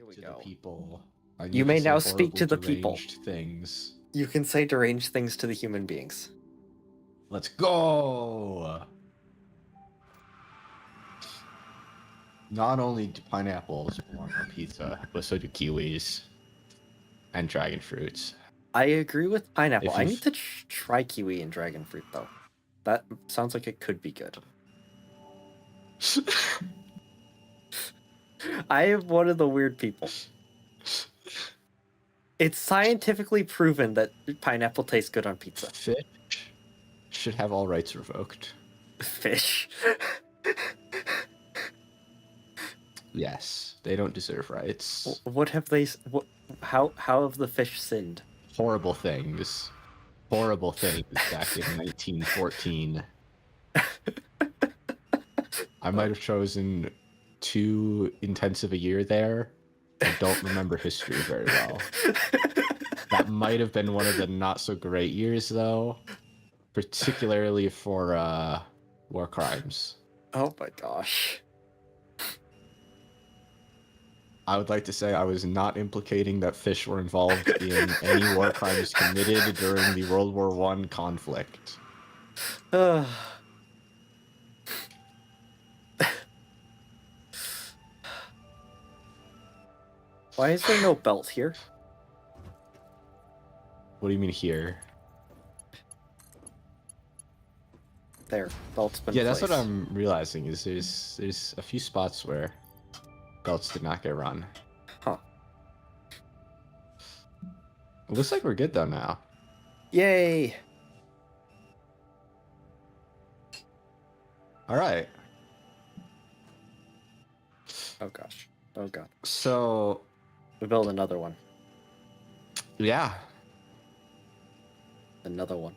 Here we to go. the people. I You need may to say now speak to horrible, the people. deranged things. You can say deranged things to the human beings. Let's go! Not only do pineapples belong on pizza, but so do kiwis and dragon fruits. I agree with pineapple. If I you need to try kiwi and dragon fruit, though. That sounds like it could be good. I am one of the weird people. It's scientifically proven that pineapple tastes good on pizza. Fish should have all rights revoked. Fish. Yes, they don't deserve rights. What have they? How have the fish sinned? Horrible things. Horrible things back in 1914. I might have chosen too intensive a year there. I don't remember history very well. That might have been one of the not so great years, though, particularly for war crimes. Oh my gosh. I would like to say I was not implicating that fish were involved in any war crimes committed during the World War I conflict. Why is there no belt here? What do you mean here? There, belt's been Yeah, that's what placed. I'm realizing is there's a few spots where belts did not get run. Huh. It looks like we're good though now. Yay! All right. Oh gosh. Oh god. So We build another one. yeah, Another one.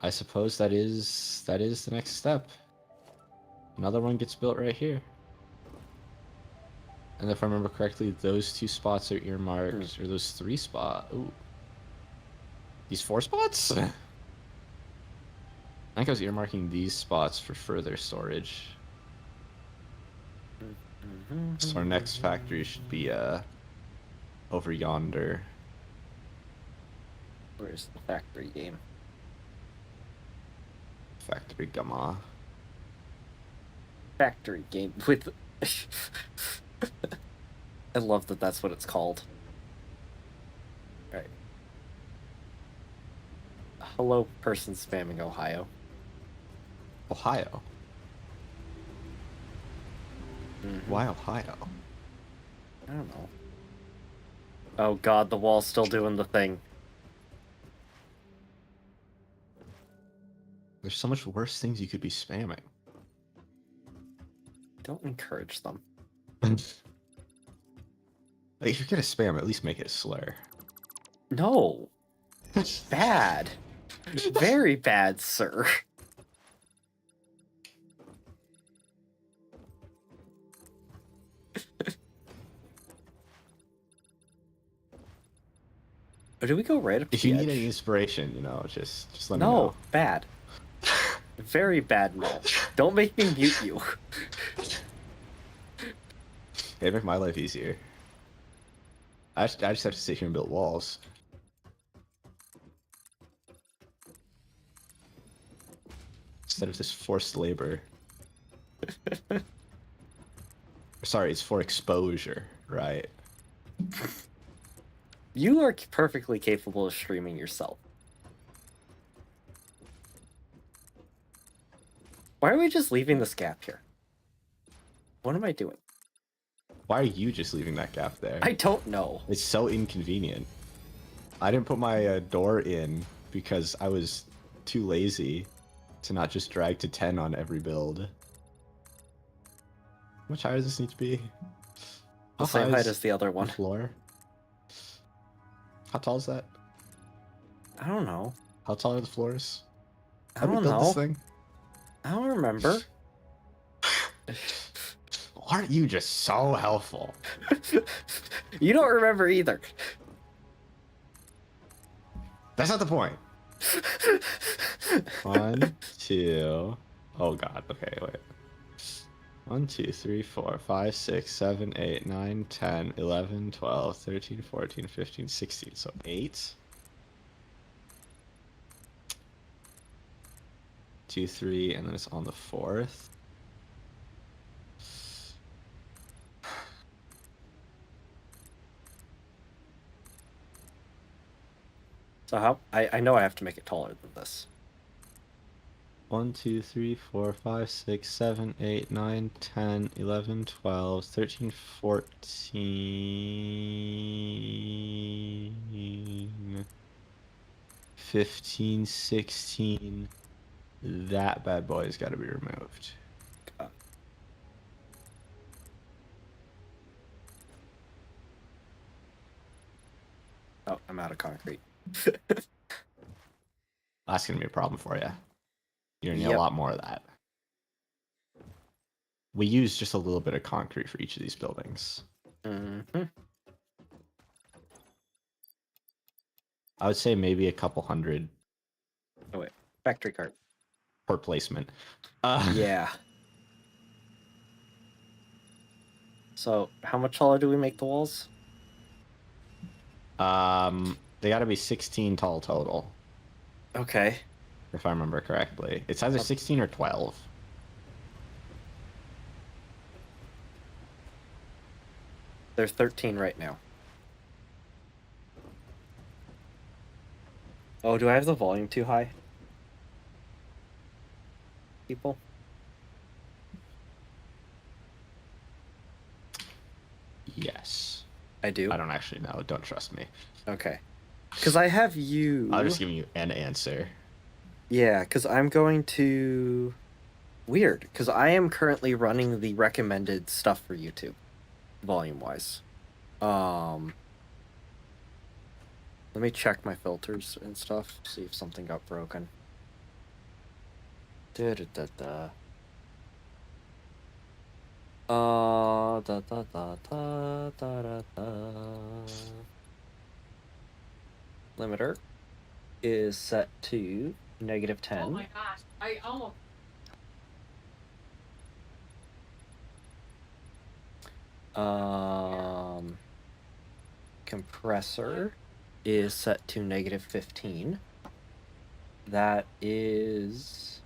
I suppose that is the next step. Another one gets built right here. And if I remember correctly, those 2 spots are earmarked, or those 3 spots. Ooh. These 4 spots? I think I was earmarking these spots for further storage. So our next factory should be over yonder. Where's the factory game? Factory Gamma. Factory game with... I love that that's what it's called. Alright. Hello, person spamming Ohio. Ohio? Why Ohio? I don't know. Oh god, the wall's still doing the thing. There's so much worse things you could be spamming. Don't encourage them. Like, if you're gonna spam, at least make it a slur. No! Bad. Very bad, sir. Or do we go right up to If you the need edge? any inspiration, you know, just let me No, know. bad. Very bad, no. Don't make me mute you. It'd make my life easier. I just have to sit here and build walls. Instead of this forced labor. Sorry, it's for exposure, right? You are perfectly capable of streaming yourself. Why are we just leaving this gap here? What am I doing? Why are you just leaving that gap there? I don't know. It's so inconvenient. I didn't put my door in because I was too lazy to not just drag to 10 on every build. How much higher does this need to be? The same height as the other one. Floor? How tall is that? I don't know. How tall are the floors? I How do we don't build this know. thing? I don't remember. Aren't you just so helpful? You don't remember either. That's not the point. 1, 2. Oh god. Okay, wait. 1, 2, 3, 4, 5, 6, 7, 8, 9, 10, 11, 12, 13, 14, 15, 16. So 8. 2, 3, and then it's on the 4th. So how? I know I have to make it taller than this. 1, 2, 3, 4, 5, 6, 7, 8, 9, 10, 11, 12, 13, 14, 15, 16. That bad boy's got to be removed. Oh, I'm out of concrete. That's going to be a problem for you. You're going to need a Yep. lot more of that. We use just a little bit of concrete for each of these buildings. Mm-hmm. I would say maybe a couple hundred Oh wait, factory cart. per placement. Yeah. So how much taller do we make the walls? They got to be 16 tall total, Okay. if I remember correctly. It's either 16 or 12. They're 13 right now. Oh, do I have the volume too high? People? Yes. I do. I don't actually know. Don't trust me. Okay. Because I have you. I'll just give you an answer. Yeah, because I'm going to. Weird, because I am currently running the recommended stuff for YouTube, volume-wise. Let me check my filters and stuff, see if something got broken. Da da da da. Da da da da da da da. Limiter is set to -10. Oh my gosh, I almost. Compressor is set to -15. That is.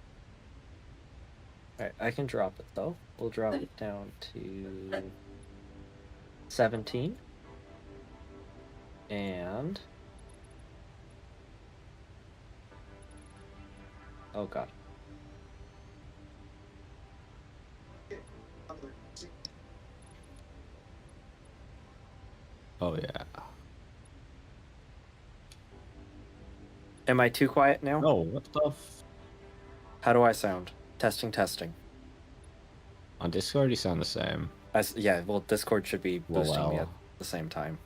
Alright, I can drop it though. We'll drop it down to 17. And. Oh god. Oh, yeah. Am I too quiet now? Oh, what the How do I sound? Testing, testing. On Discord, you sound the same. Yeah, well, Discord should be boosting me Well. at the same time.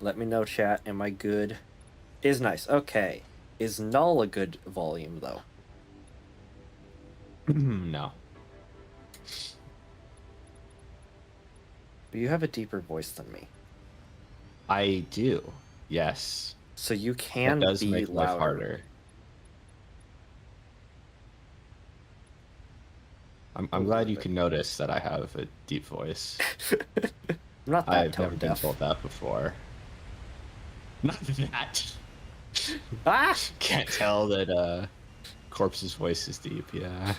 Let me know, chat. Am I good? Is nice. Okay. Is null a good volume, though? No. But you have a deeper voice than me. I do. Yes. So you That can does be make life louder. harder. I'm glad you can notice that I have a deep voice. I'm not that I've tone never been deaf. told that before. Not that. Ah! Can't tell that Corpse's voice is deep, yeah.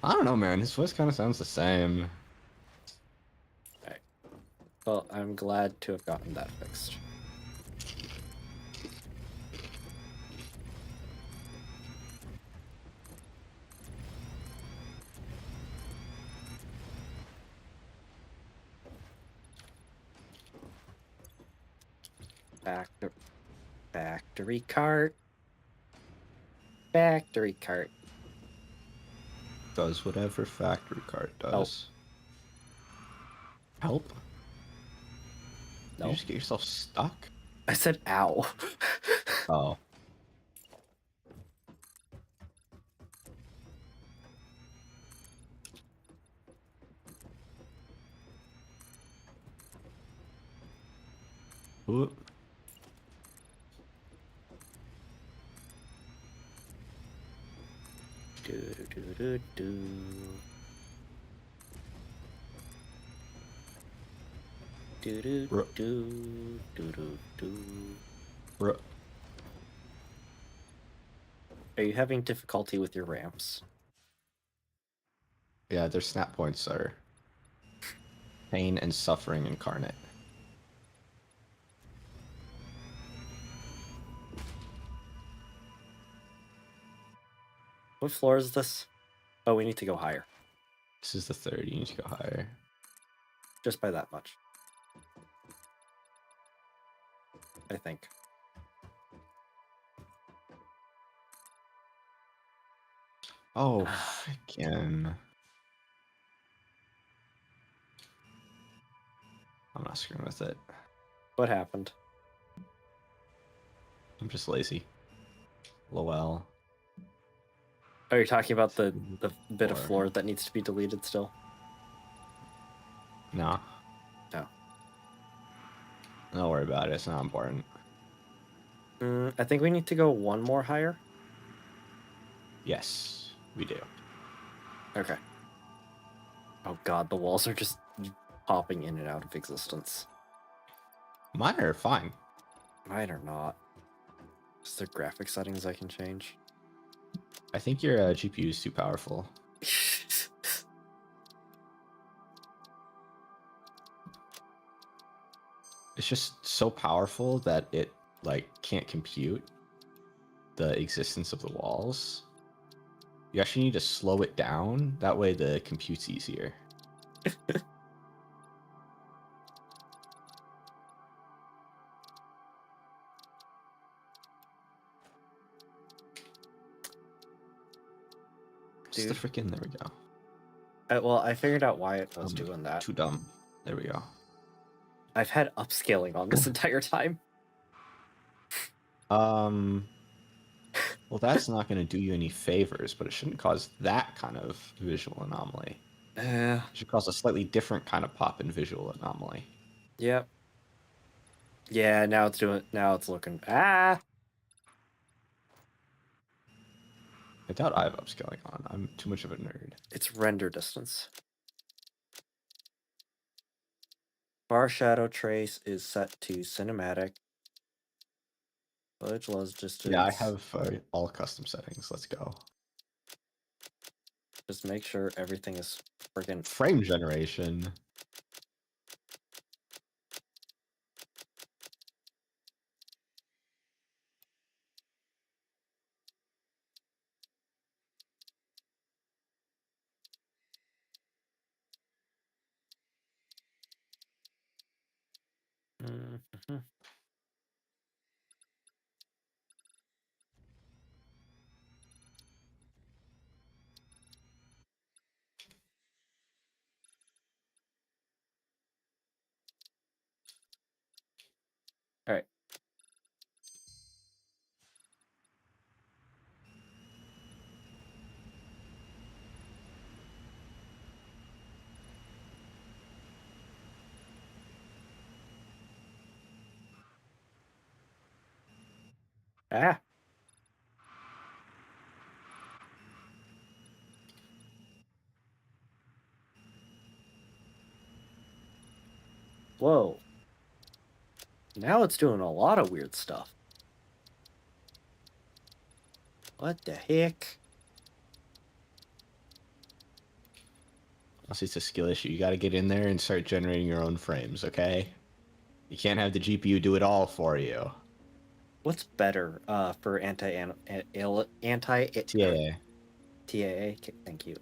I don't know, man. His voice kind of sounds the same. Alright. Well, I'm glad to have gotten that fixed. Factory cart. Factory cart. Does whatever factory cart does. Help? No. You just get yourself stuck? I said ow. Oh. Ooh. Do do do do. Do do Ru- do do do do. ru- Are you having difficulty with your ramps? Yeah, their snap points are pain and suffering incarnate. What floor is this? Oh, we need to go higher. This is the third. You need to go higher. Just by that much. I think. Oh, freaking. I'm not screwing with it. What happened? I'm just lazy. Lol. Oh, you're talking about the bit of Floor. floor that needs to be deleted still? No. No. Don't worry about it. It's not important. I think we need to go one more higher. Yes, we do. Okay. Oh god, the walls are just popping in and out of existence. Mine are fine. Mine are not. Is there graphic settings I can change? I think your GPU is too powerful. It's just so powerful that it like can't compute the existence of the walls. You actually need to slow it down. That way the compute's easier. Just the Dude. freaking, there we go. Well, I figured out why it was doing that. Too dumb. There we go. I've had upscaling on this entire time. Well, that's not going to do you any favors, but it shouldn't cause that kind of visual anomaly. It should cause a slightly different kind of pop and visual anomaly. Yep. Yeah, now it's looking. Ah! I doubt I have upscaling on. I'm too much of a nerd. It's render distance. Bar shadow trace is set to cinematic. Village lows distance. Yeah, I have all custom settings. Let's go. Just make sure everything is freaking. Frame generation. Mm-hmm. All right. Ah! Whoa. Now it's doing a lot of weird stuff. What the heck? Honestly, it's a skill issue. You got to get in there and start generating your own frames, okay? You can't have the GPU do it all for you. What's better for anti TAA. TAA? Okay, thank you.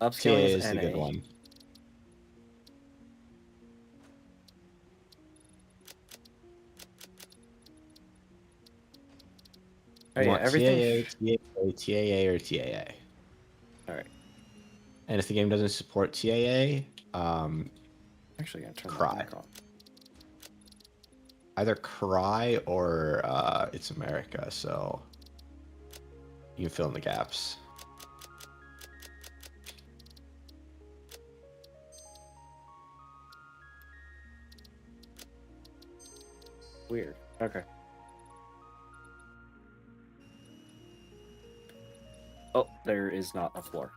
TAA Upscaling is is the good NA. one. Oh, You yeah, want everything. TAA, or TAA. All right. And if the game doesn't support TAA, Actually, gonna turn Cry. that back on. either Cry or It's America, so you can fill in the gaps. Weird. Okay. Oh, there is not a floor.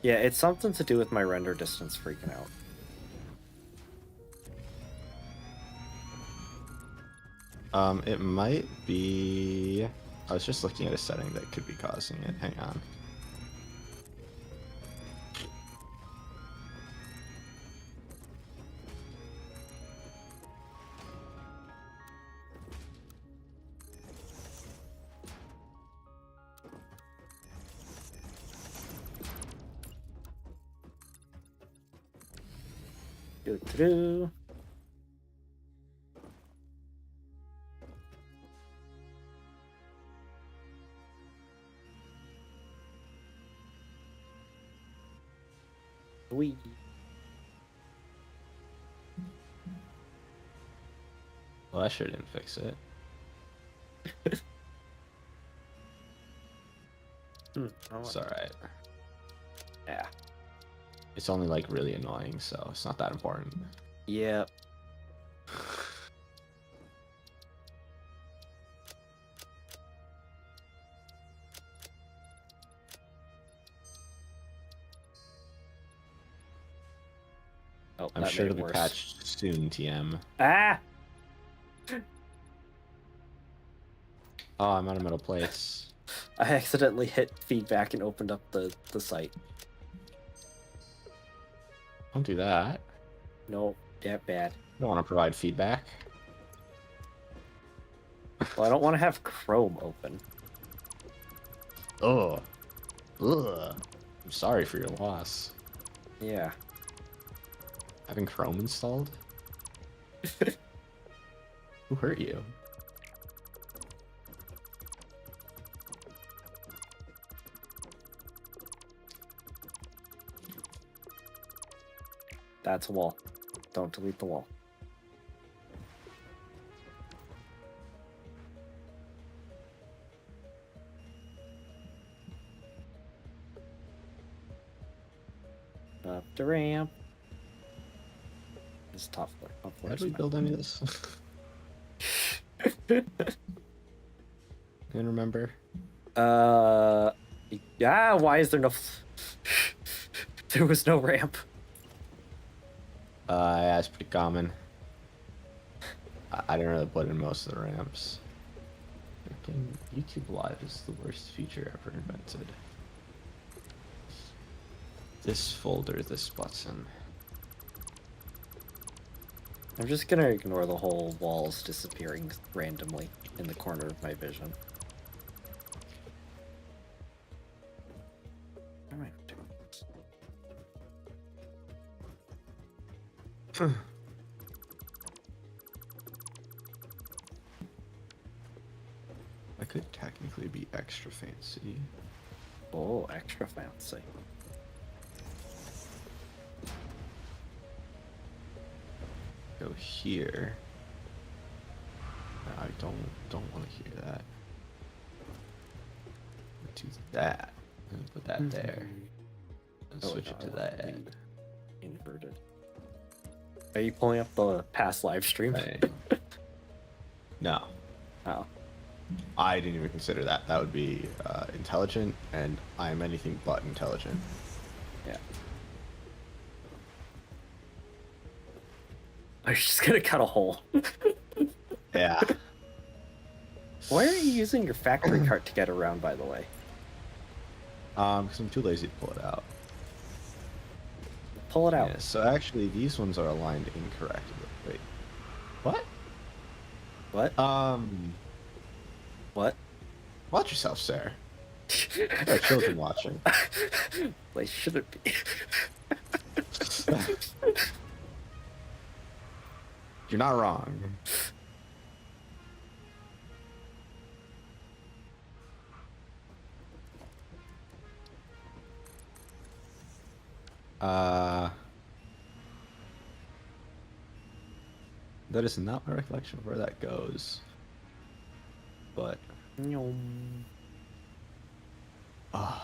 Yeah, it's something to do with my render distance freaking out. It might be... I was just looking at a setting that could be causing it. Hang on. Do-do-do. Wee. Well, that sure didn't fix it. It's alright. Yeah. It's only like really annoying, so it's not that important. Yep. Oh, I'm that sure made it'll it be worse. patched soon, TM. Ah! Oh, I'm out of metal plates. I accidentally hit feedback and opened up the site. Don't do that. No, that bad. I don't want to provide feedback. Well, I don't want to have Chrome open. Ugh. Ugh. I'm sorry for your loss. Yeah. Having Chrome installed? Who hurt you? That's a wall. Don't delete the wall. Up the ramp. This is top floor. Top floor. How is did we fine. build any of this? Can remember? Yeah, why is there no... There was no ramp. Yeah, it's pretty common. I don't really put in most of the ramps. Freaking YouTube Live is the worst feature ever invented. This folder, this button. I'm just gonna ignore the whole walls disappearing randomly in the corner of my vision. What am I doing? I could technically be extra fancy. Oh, extra fancy. Go here. I don't want to hear that. Do that. And put that there. And Oh, switch no, it to I want that. it inverted. Are you pulling up the past live stream? Hey. No. Oh. I didn't even consider that. That would be intelligent, and I am anything but intelligent. Yeah. I was just gonna cut a hole. Yeah. Why are you using your factory cart to get around, by the way? Because I'm too lazy to pull it out. Pull it out. Yeah, so actually, these ones are aligned incorrectly. Wait. What? What? What? Watch yourself, sir. There are children watching. They shouldn't be. You're not wrong. That is not my recollection of where that goes. But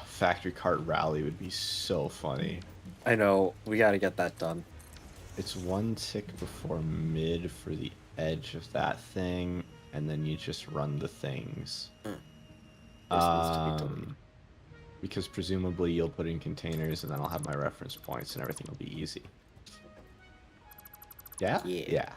factory cart rally would be so funny. I know, we gotta get that done. It's one tick before mid for the edge of that thing, and then you just run the things. This needs to be deleted. Because presumably you'll put in containers and then I'll have my reference points and everything will be easy. Yeah? Yeah. Yeah.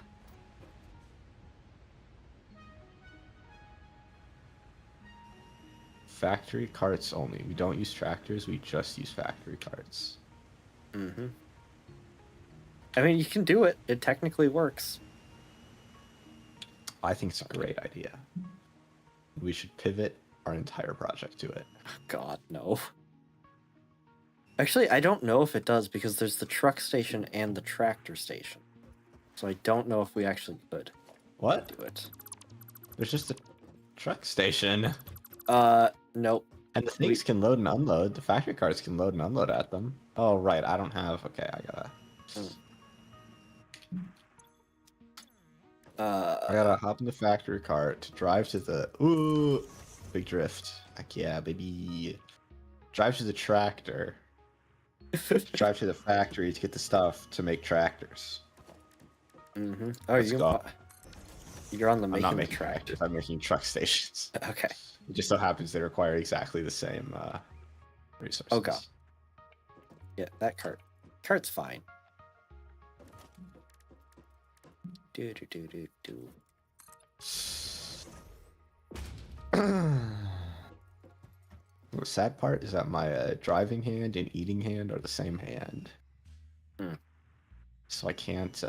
Factory carts only. We don't use tractors, we just use factory carts. Mm-hmm. I mean, you can do it. It technically works. I think it's a great idea. We should pivot our entire project to it. God, no. Actually, I don't know if it does because there's the truck station and the tractor station. So I don't know if we actually could What? do it. There's just a truck station. Nope. And the things can load and unload. The factory carts can load and unload at them. Oh, right. I don't have... Okay, I gotta... I gotta hop in the factory cart to drive to the... Ooh! Big drift. Heck yeah, baby. Drive to the tractor. Drive to the factory to get the stuff to make tractors. Mm-hmm. Oh, Let's go. You're on the I'm not making making track. tractors. I'm making truck stations. Okay. It just so happens they require exactly the same resources. Oh god. Yeah, that cart's fine. Do do do do do. The sad part is that my driving hand and eating hand are the same hand. So I can't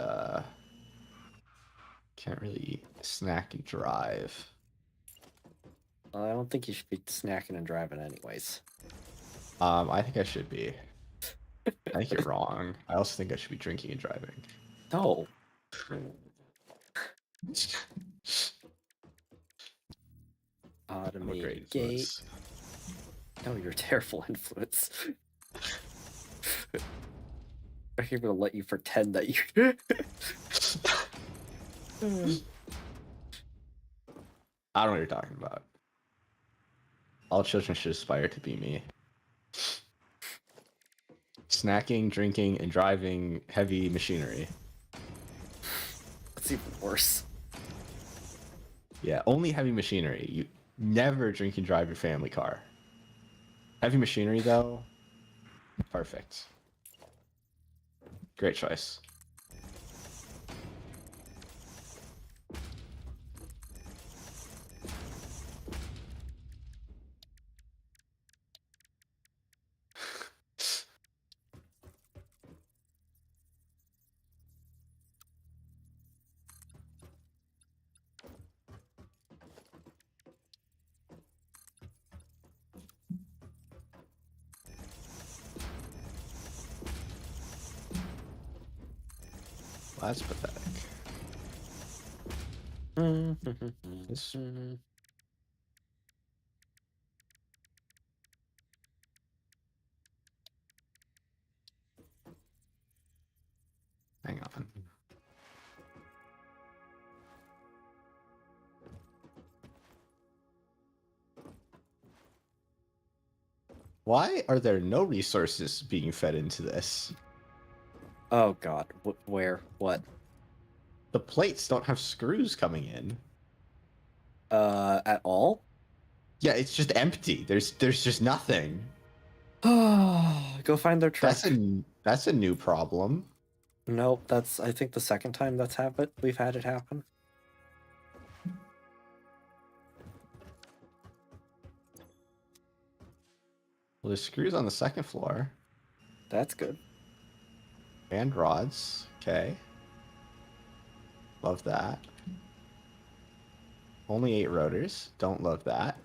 really snack and drive. Well, I don't think you should be snacking and driving anyways. I think I should be. I think you're wrong. I also think I should be drinking and driving. No. Automated gate. No, you're a terrible influence. I'm even gonna let you pretend that you. I don't know what you're talking about. All children should aspire to be me. Snacking, drinking, and driving heavy machinery. That's even worse. Yeah, only heavy machinery. You never drink and drive your family car. Heavy machinery, though, perfect. Great choice. That's pathetic. This... Hang on. Why are there no resources being fed into this? Oh god, where? What? The plates don't have screws coming in. At all? Yeah, it's just empty. There's just nothing. Go find their truck. That's a new problem. Nope, that's I think the second time that's happened. We've had it happen. Well, there's screws on the second floor. That's good. And rods. Okay. Love that. Only 8 rotors. Don't love that.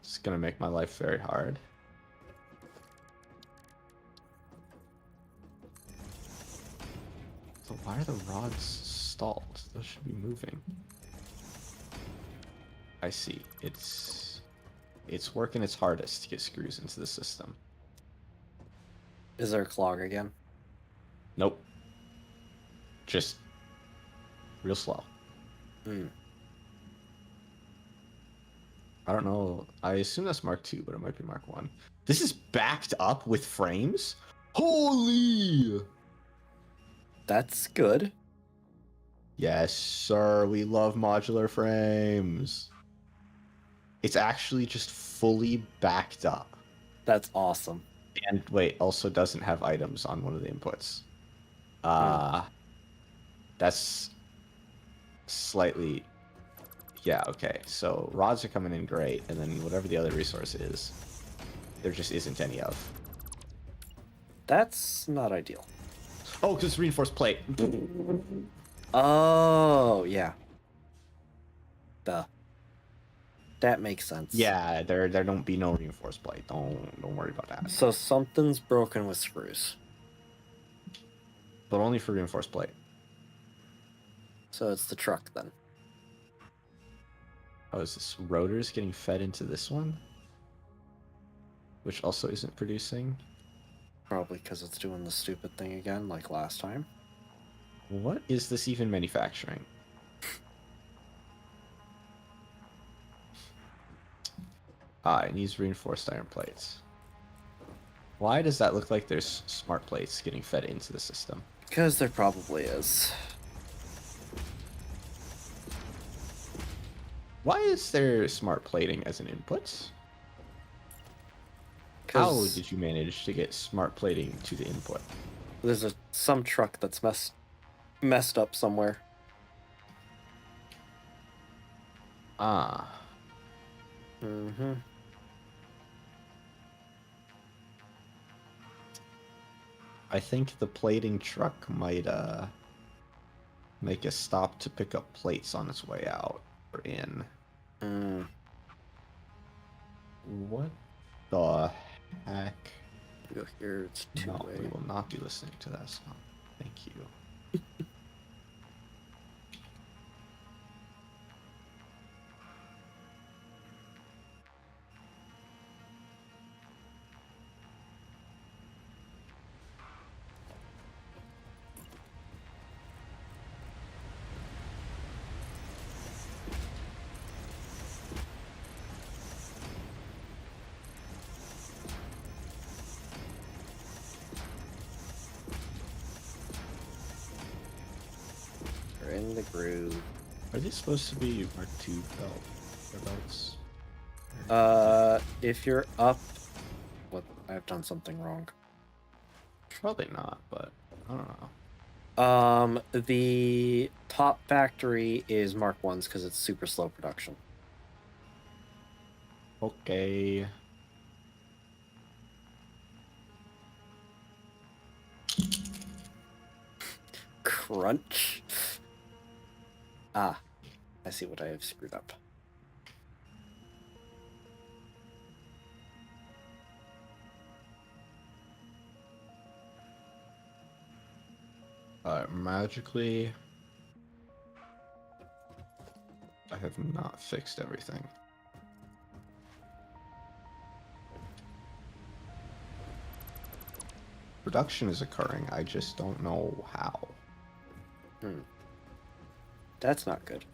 It's gonna make my life very hard. So why are the rods stalled? Those should be moving. I see. It's working its hardest to get screws into the system. Is there a clog again? Nope. Just real slow. I don't know. I assume that's Mark 2, but it might be Mark 1. This is backed up with frames? Holy! That's good. Yes, sir. We love modular frames. It's actually just fully backed up. That's awesome. And wait, also doesn't have items on one of the inputs. That's slightly... Yeah, okay. So rods are coming in great, and then whatever the other resource is, there just isn't any of. That's not ideal. Oh, because reinforced plate. Oh, yeah. Duh. That makes sense. Yeah, there don't be no reinforced plate. Don't worry about that. So something's broken with screws. But only for reinforced plate. So it's the truck then. Oh, is this rotors getting fed into this one? Which also isn't producing? Probably because it's doing the stupid thing again, like last time. What is this even manufacturing? It needs reinforced iron plates. Why does that look like there's smart plates getting fed into the system? Because there probably is. Why is there smart plating as an input? How did you manage to get smart plating to the input? There's some truck that's messed up somewhere. Ah. Mm-hmm. I think the plating truck might make a stop to pick up plates on its way out or in. What the heck? Go here, it's two-way. No, we will not be listening to that song. Thank you. We're in the groove. Are these supposed to be Mark II belts? If you're up... What? I've done something wrong. Probably not, but I don't know. The top factory is Mark 1's because it's super slow production. Okay. Crunch. Ah, I see what I have screwed up. Magically, I have not fixed everything. Production is occurring, I just don't know how. That's not good.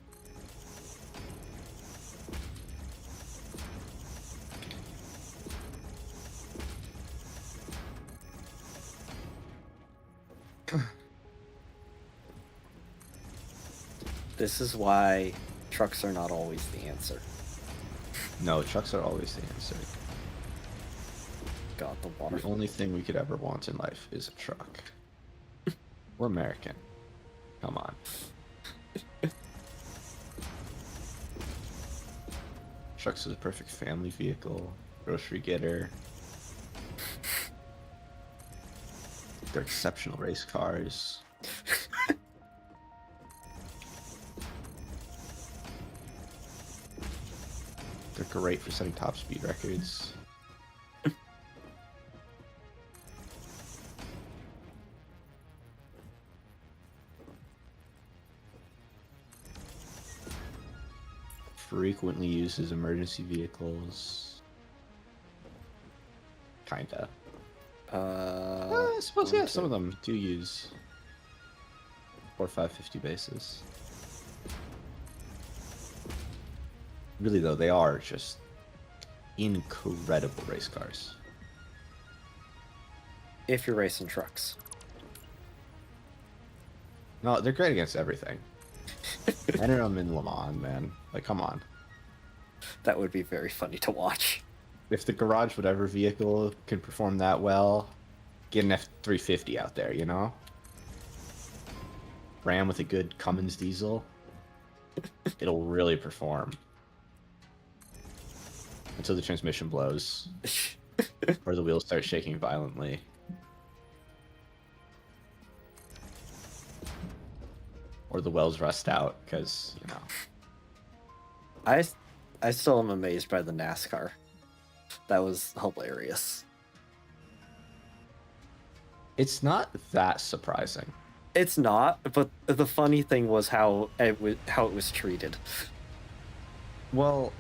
This is why trucks are not always the answer. No, trucks are always the answer. God, the water. The only thing we could ever want in life is a truck. We're American. Come on. Trucks are the perfect family vehicle, grocery getter. They're exceptional race cars. They're great for setting top speed records. Frequently used as emergency vehicles. Kinda. I suppose, yeah, some of them do use 4 or 550 bases. Really, though, they are just incredible race cars. If you're racing trucks. No, they're great against everything. Enter them in Le Mans, man. Like, come on. That would be very funny to watch. If the garage whatever vehicle can perform that well, get an F-350 out there, you know? Ram with a good Cummins diesel. It'll really perform. Until the transmission blows. Or the wheels start shaking violently. Or the wells rust out, because, you know. I still am amazed by the NASCAR. That was hilarious. It's not that surprising. It's not, but the funny thing was how it was treated. Well,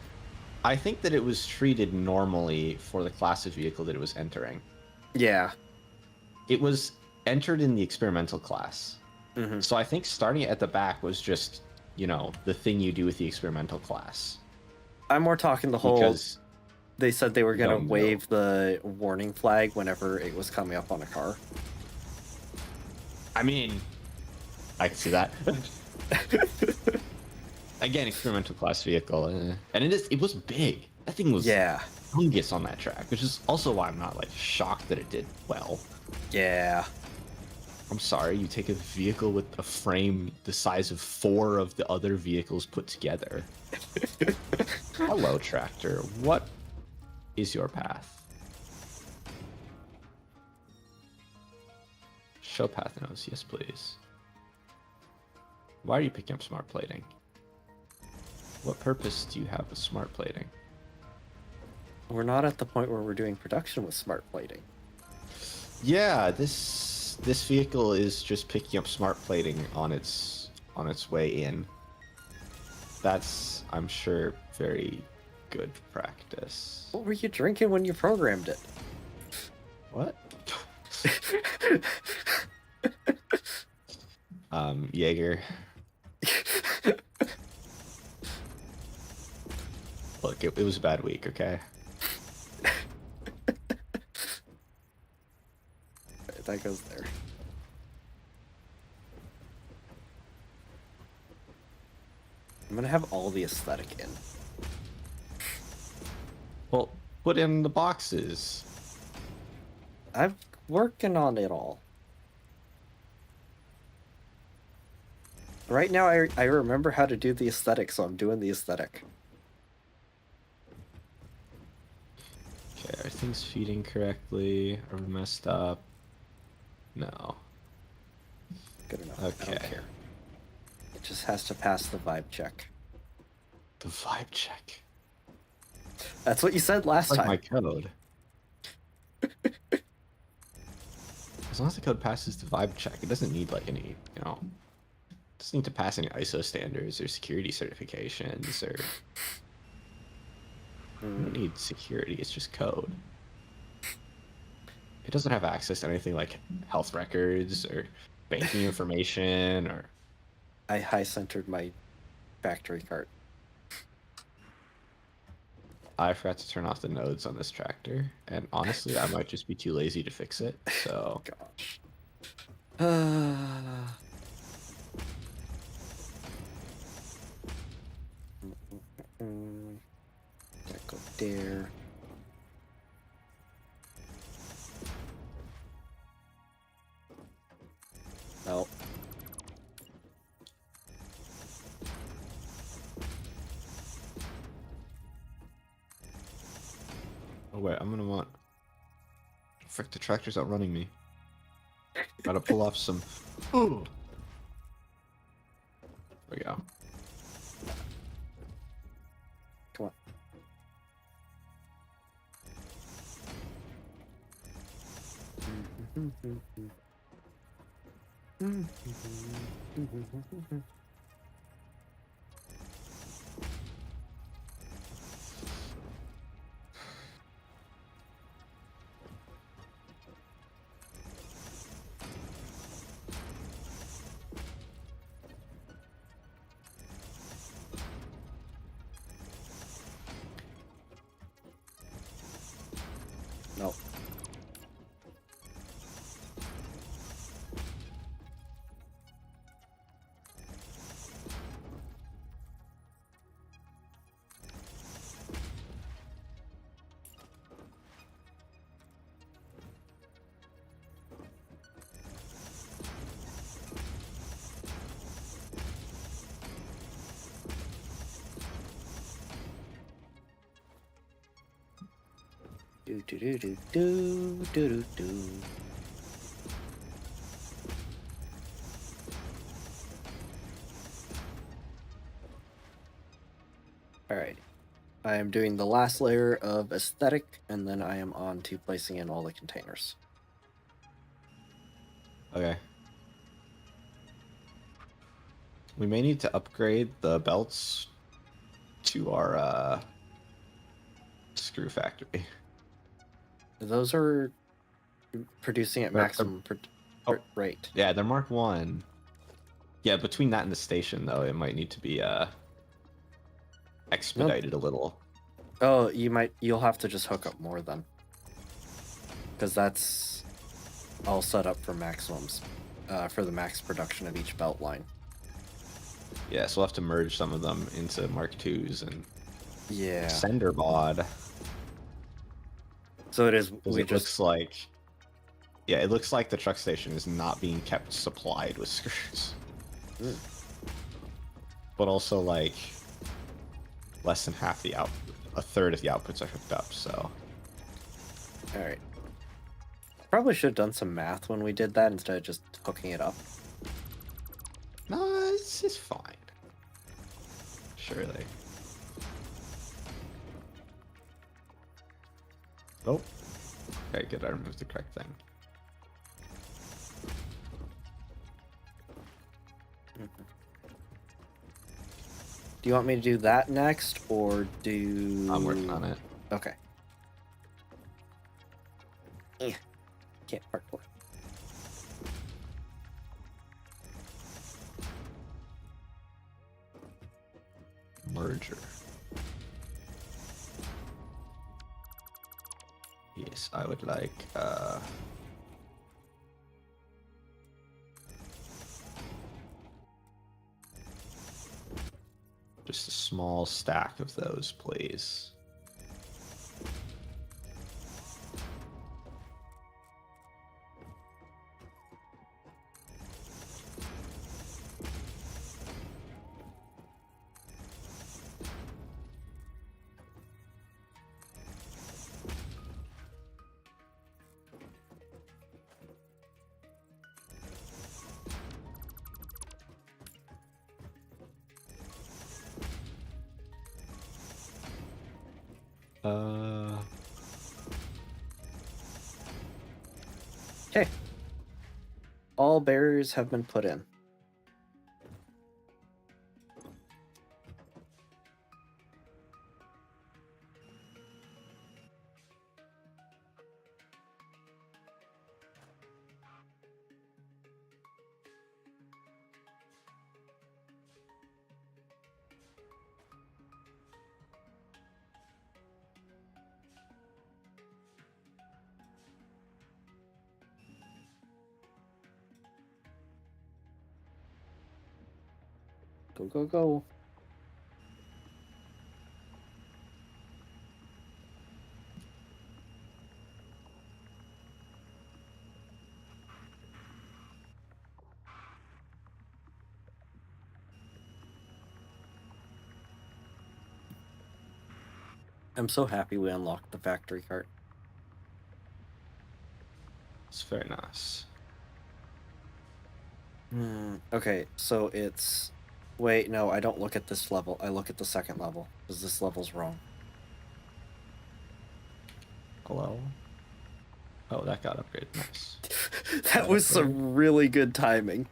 I think that it was treated normally for the class of vehicle that it was entering. Yeah. It was entered in the experimental class. Mm-hmm. So I think starting it at the back was just, you know, the thing you do with the experimental class. I'm more talking the whole... Because they said they were going to No. wave the warning flag whenever it was coming up on a car. I mean, I can see that. Again, experimental class vehicle, and it was big. That thing was humongous on that track, which is also why I'm not like shocked that it did well. Yeah. I'm sorry, you take a vehicle with a frame the size of 4 of the other vehicles put together. Hello, tractor. What is your path? Show path nodes, yes please. Why are you picking up smart plating? What purpose do you have with smart plating? We're not at the point where we're doing production with smart plating. Yeah, this vehicle is just picking up smart plating on its way in. That's, I'm sure, very good practice. What were you drinking when you programmed it? What? Jaeger. Look, it was a bad week, okay? That goes there. I'm gonna have all the aesthetic in. Well, put in the boxes. I'm working on it all. Right now, I remember how to do the aesthetic, so I'm doing the aesthetic. Okay, are things feeding correctly? Are we messed up? No. Good enough. Okay. I don't care. It just has to pass the vibe check. The vibe check. That's what you said last Like time. my code. As long as the code passes the vibe check, it doesn't need like any, you know, it doesn't need to pass any ISO standards or security certifications or. You don't need security, it's just code. It doesn't have access to anything like health records or banking information or. I high-centered my factory cart. I forgot to turn off the nodes on this tractor, and honestly, I might just be too lazy to fix it, so. Gosh. That go there. Nope. Oh wait, I'm gonna want. Frick, the tractor's outrunning me. Gotta pull off some. Ooh. There we go. Come on. No. Do do do do do do do do. Alright. I am doing the last layer of aesthetic, and then I am on to placing in all the containers. Okay. We may need to upgrade the belts to our screw factory. Those are producing at They're- maximum oh. rate. Yeah, they're Mark 1. Yeah, between that and the station, though, it might need to be expedited a little. Oh, you'll have to just hook up more then. Because that's all set up for maximums, for the max production of each belt line. Yeah, so we'll have to merge some of them into Mark 2s and sender bod. So it is. Looks like, yeah, it looks like the truck station is not being kept supplied with screws. Mm. But also, like, less than half the output, a third of the outputs are hooked up. So. All right. Probably should have done some math when we did that instead of just hooking it up. No, it's fine. Surely. Oh. Okay, good. I removed the correct thing. Mm-hmm. Do you want me to do that next, or do... I'm working on it. Okay. Can't parkour. Merger. Yes, I would like just a small stack of those, please. Okay. All barriers have been put in. Go, go, go. I'm so happy we unlocked the factory cart. It's very nice. Okay, so it's... Wait, no, I don't look at this level. I look at the second level, because this level's wrong. Hello? Oh, that got upgraded. Nice. That was some really good timing.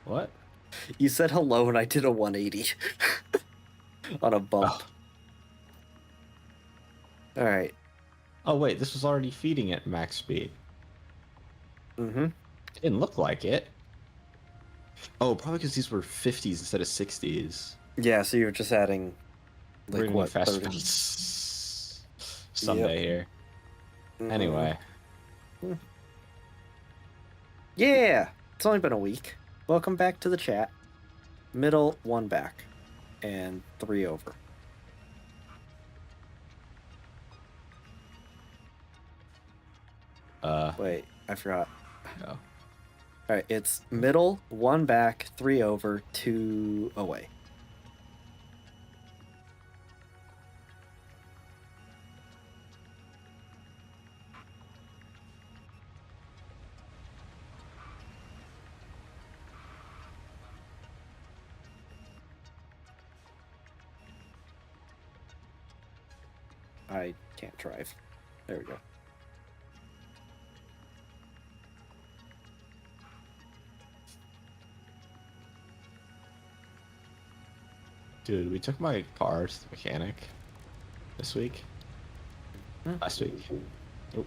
What? You said hello and I did a 180 on a bump. Oh. Alright. Oh, wait, this was already feeding at max speed. Mm-hmm. It didn't look like it. Oh, probably because these were 50s instead of 60s. Yeah, so you're just adding, like, what, fast 30? Someday here. Anyway. Yeah! It's only been a week. Welcome back to the chat. Middle, 1 back. And 3 over. Wait, I forgot. No. Alright, it's middle, 1 back, 3 over, 2 away. I can't drive. There we go. Dude, we took my car to the mechanic this week. Last week. Oh.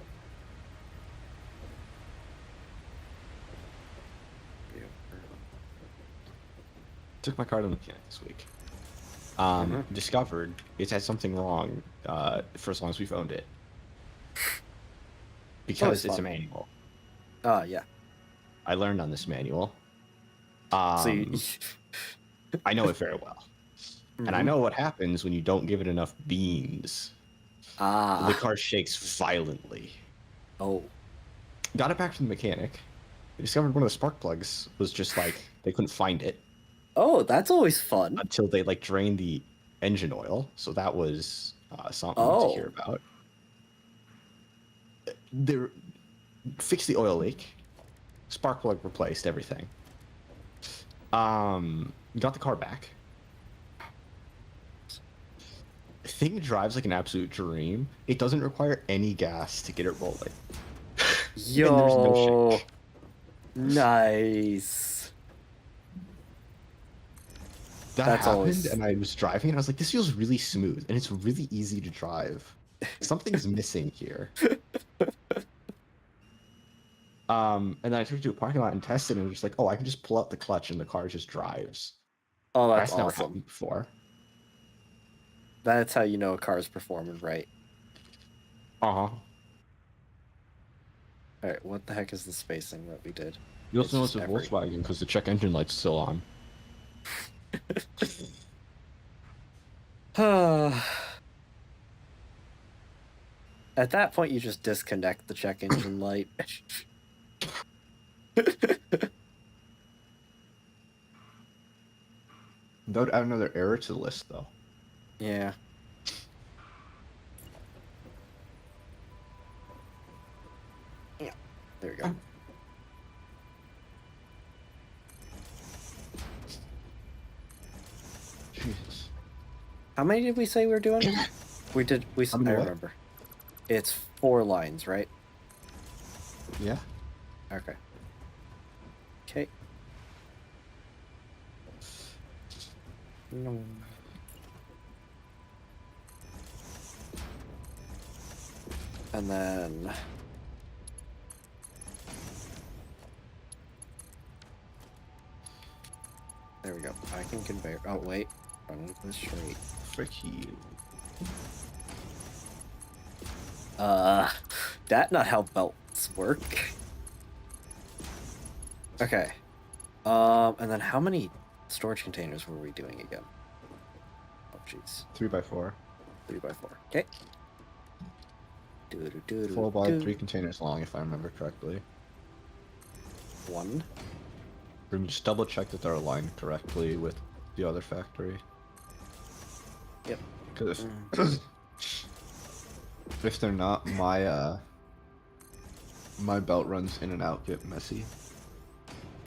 Took my car to the mechanic this week. Discovered it's had something wrong for as long as we've owned it. Because it's a manual. Yeah. I learned on this manual. So I know it very well. And I know what happens when you don't give it enough beans. The car shakes violently. Oh. Got it back from the mechanic. They discovered one of the spark plugs was just like, they couldn't find it. Oh, that's always fun. Until they like drained the engine oil. So that was something to hear about. They fixed the oil leak. Spark plug replaced, everything. Got the car back. Thing drives like an absolute dream. It doesn't require any gas to get it rolling. Yo, and there's no shake. Nice. That's happened, and I was driving, and I was like, "This feels really smooth, and it's really easy to drive. Something's missing here." And then I took it to a parking lot and tested, and it was just like, "Oh, I can just pull out the clutch, and the car just drives." Oh, that's never awesome. happened before. That's how you know a car's performing right. Uh-huh. Alright, what the heck is the spacing that we did? You also know it's a Volkswagen because the check engine light's still on. At that point, you just disconnect the check engine light. That would add another error to the list, though. Yeah. Yeah. There we go. Jesus. How many did we say we were doing? I How many what? remember. It's 4 lines, right? Yeah. Okay. Okay. No. And then... There we go. I can conveyor... Oh, wait. Run this straight. Frick you. That not how belts work. Okay. And then how many storage containers were we doing again? Oh, jeez. 3x4. 3x4. Okay. 4 wide, 3 containers long, if I remember correctly. 1. We're gonna just double check that they're aligned correctly with the other factory. Yep. Because if they're not, my my belt runs in and out get messy.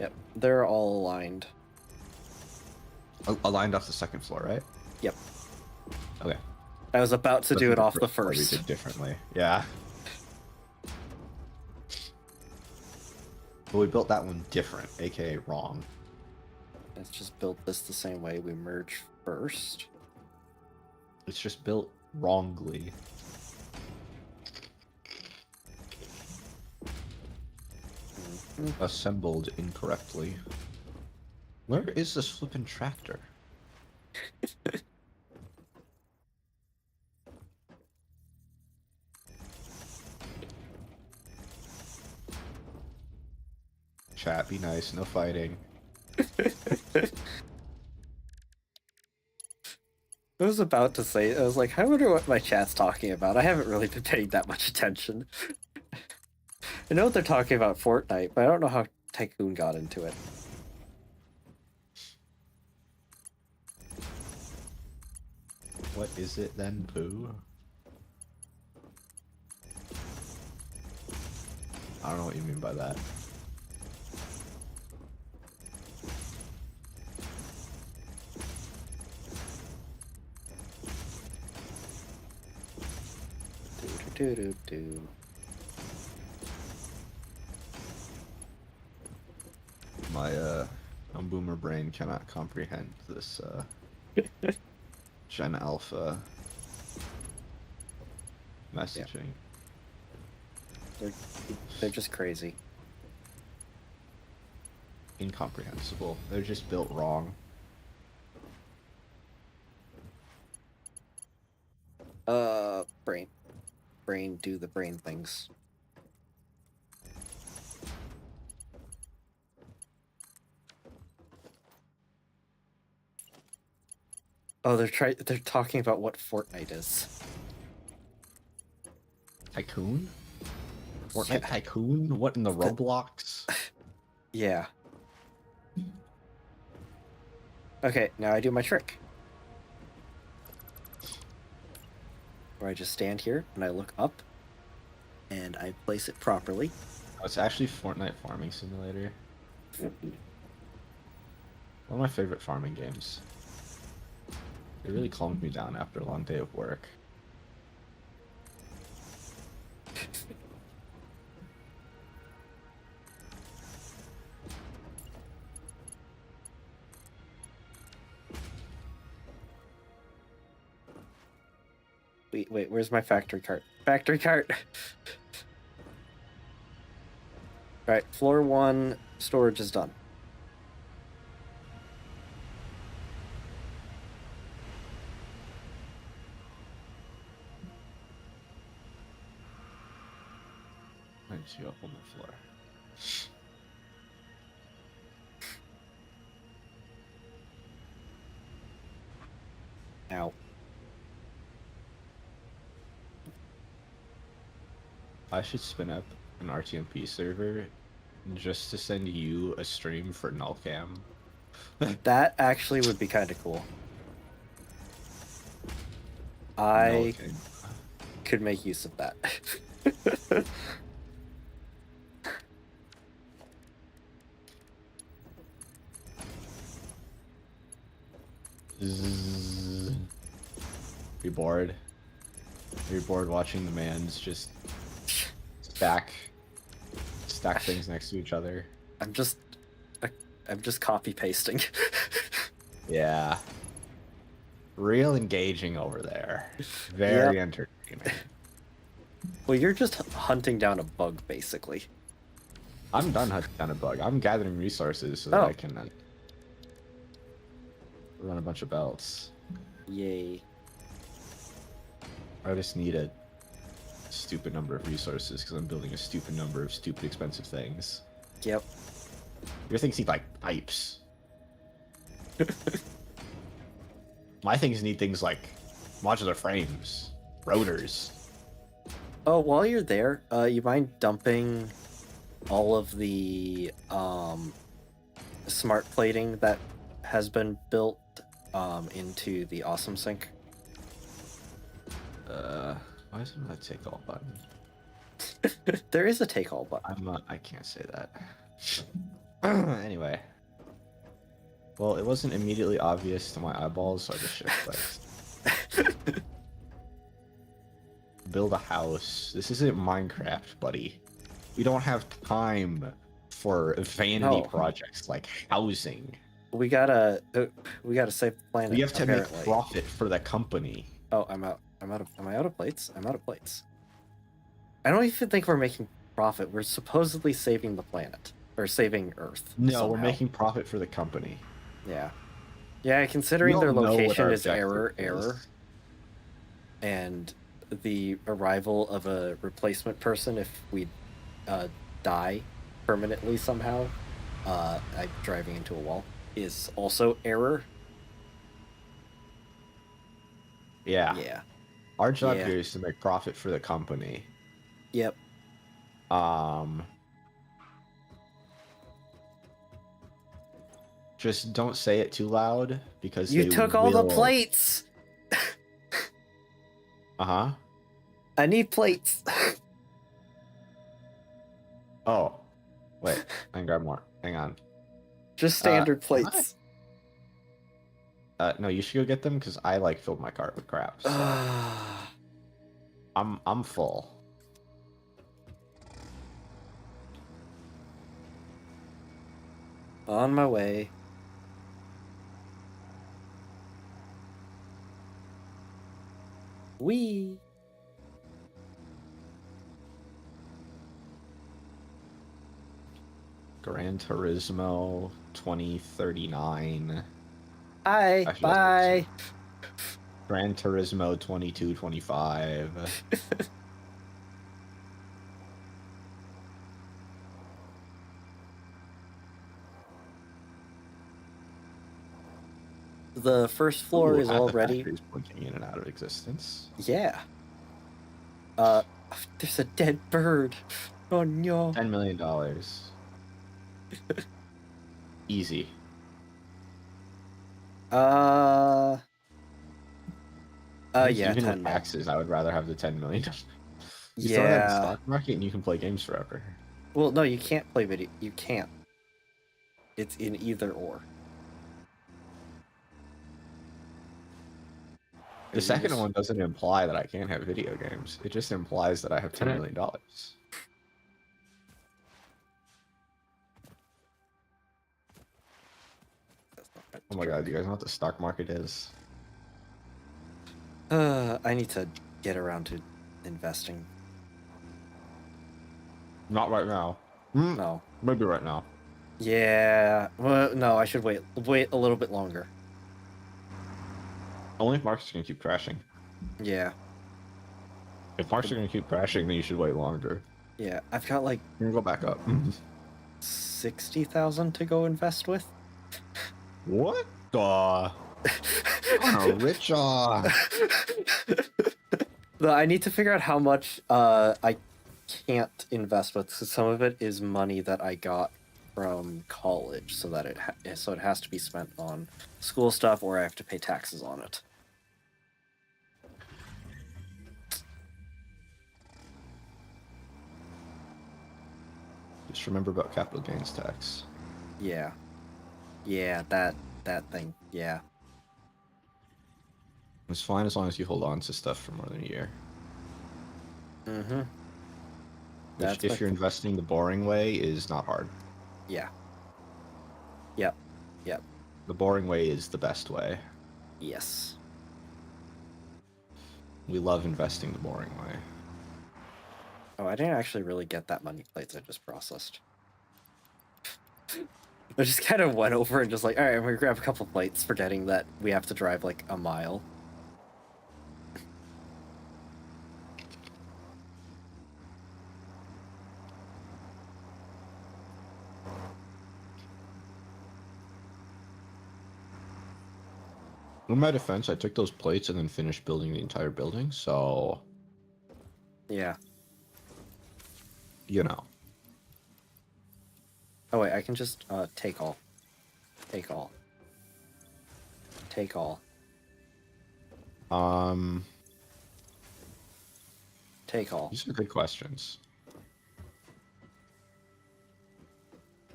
Yep. They're all aligned. Aligned off the second floor, right? Yep. Okay. I was about to do it off the We first. did differently. Yeah. But we built that one different, aka wrong. Let's just build this the same way. We merge first. It's just built wrongly. Assembled incorrectly. Where is this flippin' tractor? Chat, be nice, no fighting. I was about to say, I was like, I wonder what my chat's talking about. I haven't really been paying that much attention. I know they're talking about Fortnite, but I don't know how Tycoon got into it. What is it then, Pooh? I don't know what you mean by that. Do do do. My boomer brain cannot comprehend this Gen Alpha messaging. They're just crazy. Incomprehensible. They're just built wrong. Brain, do the brain things. Oh, they're talking about what Fortnite is. Tycoon? Fortnite Tycoon? What in the Roblox? Yeah. Okay, now I do my trick. Where I just stand here and I look up and I place it properly. Oh, it's actually Fortnite Farming Simulator. One of my favorite farming games. It really calmed me down after a long day of work. Wait, where's my factory cart? Factory cart! Alright, floor 1 storage is done. I see you up on the floor. Ow. I should spin up an RTMP server just to send you a stream for nullcam. That actually would be kind of cool. I could make use of that. Be bored. You're bored watching the mans just stack things next to each other. I'm just copy pasting. Yeah. Real engaging over there. Very entertaining. Well, you're just hunting down a bug, basically. I'm done hunting down a bug. I'm gathering resources so that I can run a bunch of belts. Yay. I just need a stupid number of resources because I'm building a stupid number of stupid expensive things. Yep. Your things need like pipes. My things need things like modular frames, rotors. Oh, while you're there, you mind dumping all of the smart plating that has been built into the awesome sink? Why isn't that take all button? There is a take all button. I can't say that. Anyway. Well, it wasn't immediately obvious to my eyeballs, so I just shift-clicked. Build a house. This isn't Minecraft, buddy. We don't have time for vanity projects like housing. We gotta save the planet. We have to apparently. make profit for the company. Oh, am I out of plates? I'm out of plates. I don't even think we're making profit. We're supposedly saving the planet. Or saving Earth. No, somehow. We're making profit for the company. Yeah. Yeah, considering their location is error, and the arrival of a replacement person if we die permanently somehow, I'm driving into a wall, is also error. Yeah. Yeah. Our job here is to make profit for the company. Yep. Just don't say it too loud because you took all the plates. Uh-huh. I need plates. Oh. Wait, I can grab more. Hang on. Just standard plates. No, you should go get them because I filled my cart with crap. So. I'm full. On my way. Wee. Gran Turismo 2039. Hi. Actually, Bye. Gran Turismo 2225. The first floor Ooh, is half the already. factory's blinking in and out of existence. Yeah. There's a dead bird. Oh no. $10 million. Easy. Yeah, Even 10 with mil. taxes, I would rather have the $10 million. You throw it in the Yeah. stock market and you can play games forever. Well, no, you can't play video. You can't. It's in either or. The second one doesn't imply that I can't have video games. It just implies that I have $10 million. Oh my god, do you guys know what the stock market is? I need to get around to investing. Not right now. No. Maybe right now. Yeah. Well, no, I should wait a little bit longer. Only if markets are going to keep crashing. Yeah. If markets are going to keep crashing, then you should wait longer. Yeah, I've got like You're going to go back up. 60,000 to go invest with. What the? I'm a rich No, I need to figure out how much I can't invest with. So some of it is money that I got from college, so that it has to be spent on school stuff, or I have to pay taxes on it. Just remember about capital gains tax. Yeah, that thing. Yeah. It's fine as long as you hold on to stuff for more than a year. Mm-hmm. Which, if you're investing the boring way, is not hard. Yeah. Yep. The boring way is the best way. Yes. We love investing the boring way. Oh, I didn't actually really get that many plates I just processed. I just kind of went over and just like, all right, I'm gonna grab a couple plates, forgetting that we have to drive like a mile. In my defense, I took those plates and then finished building the entire building, so... Yeah. You know. Oh wait, I can just take all. Take all. Take all. Take all. These are good questions.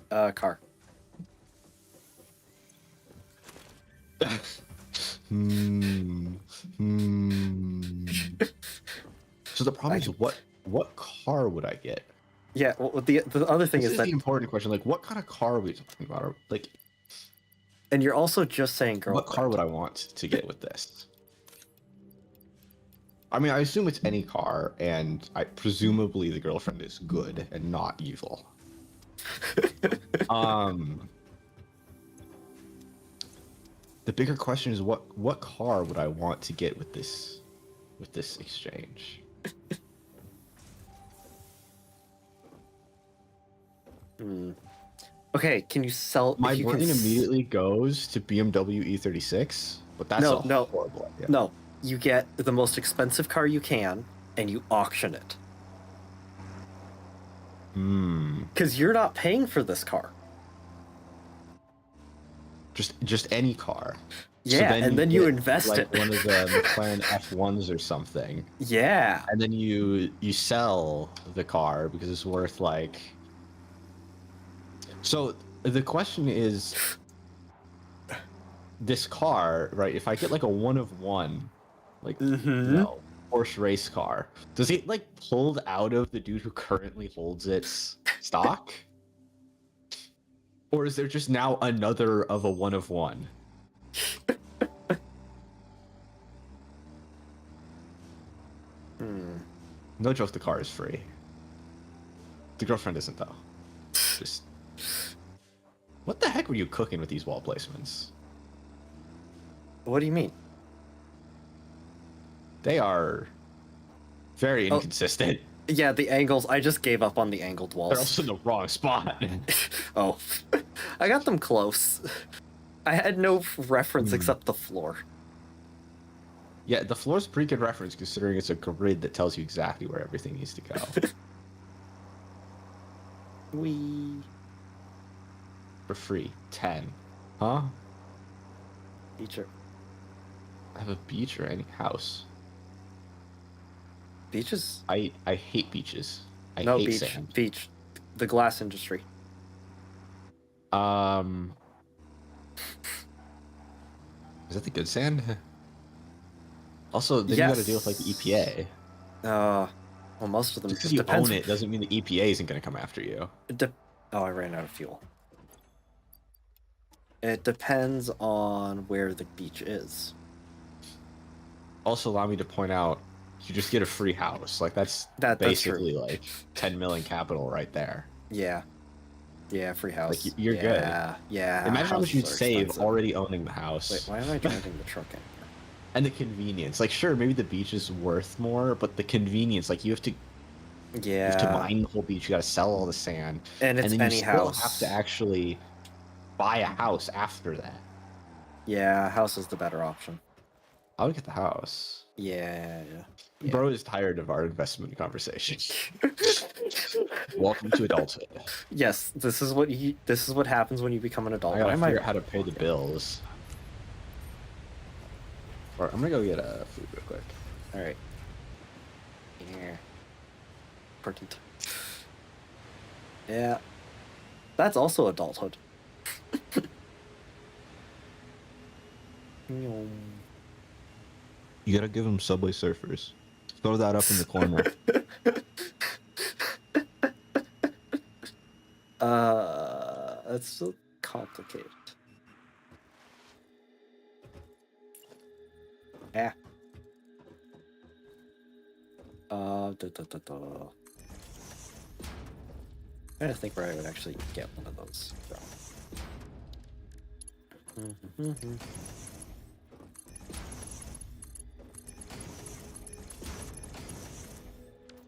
Car. So the problem is, what car would I get? Yeah, well, the other thing This is that the important question. Like, what kind of car are we talking about? Like, and you're also just saying girlfriend. What car would I want to get with this? I mean, I assume it's any car, and presumably the girlfriend is good and not evil. The bigger question is what car would I want to get with this exchange? Okay, can you sell? My brain immediately goes to BMW E36, but that's a horrible idea. No, you get the most expensive car you can, and you auction it. Because you're not paying for this car. Just any car. Yeah, so and then you invest like it. One of the McLaren F1s or something. Yeah. And then you sell the car because it's worth like... So the question is, this car, right? If I get like a one of one, like, you know, Porsche race car. Does it like pulled out of the dude who currently holds its stock? Or is there just now another of a one of one? No joke, the car is free. The girlfriend isn't though. Just what the heck were you cooking with these wall placements? What do you mean? They are very inconsistent. Yeah, the angles. I just gave up on the angled walls. They're also in the wrong spot. Oh, I got them close. I had no reference except the floor. Yeah, the floor's a pretty good reference considering it's a grid that tells you exactly where everything needs to go. For free. 10. Huh? Beacher. I have a beach or any house. Beaches? I hate beaches. I no, hate beach. sand. Beach. The glass industry. Is that the good sand? Also, then you got to deal with like the EPA. Well, most of them. Just because you own it doesn't mean the EPA isn't going to come after you. I ran out of fuel. It depends on where the beach is. Also, allow me to point out, you just get a free house. Like that's basically like 10 million capital right there. Yeah. Yeah, free house. Like you're good. Yeah. Imagine how much you'd save already owning the house. Wait, why am I driving the truck in? And the convenience. Like, sure, maybe the beach is worth more, but the convenience, like, you have to mine the whole beach. You got to sell all the sand, and then you still have to actually buy a house after that. Yeah, house is the better option. I would get the house. Yeah. Bro is tired of our investment conversation. Welcome to adulthood. Yes, this is what happens when you become an adult. I gotta figure out how to pay the bills. Or I'm gonna go get a food real quick. All right. Here. Important. Yeah. That's also adulthood. You gotta give them Subway Surfers. Throw that up in the corner. That's so complicated. Yeah. I'm trying to think where I would actually get one of those from.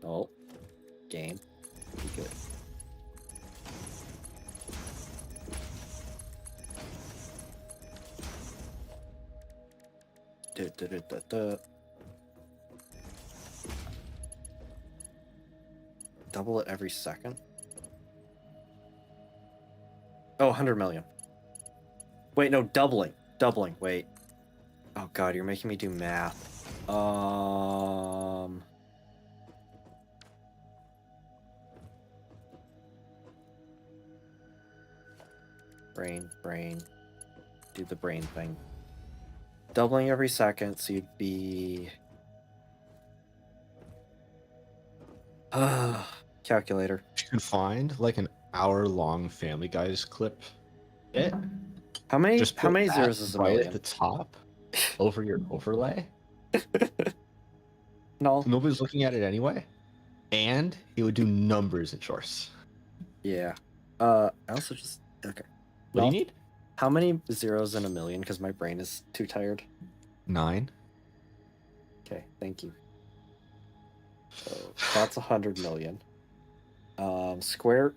Oh, game. Be good. Double it every second? Oh, 100 million. Wait, no, doubling. Doubling, wait. Oh god, you're making me do math. Brain. Do the brain thing. Doubling every second, so you'd be... calculator. You can find like an hour-long Family Guys clip. How many zeros is a right million? at the top over your overlay? No. Nobody's looking at it anyway. And it would do numbers in shorts. Yeah. I also just... Okay. What do you need? How many zeros in a million? Because my brain is too tired. 9. Okay, thank you. So that's 100 million. Square...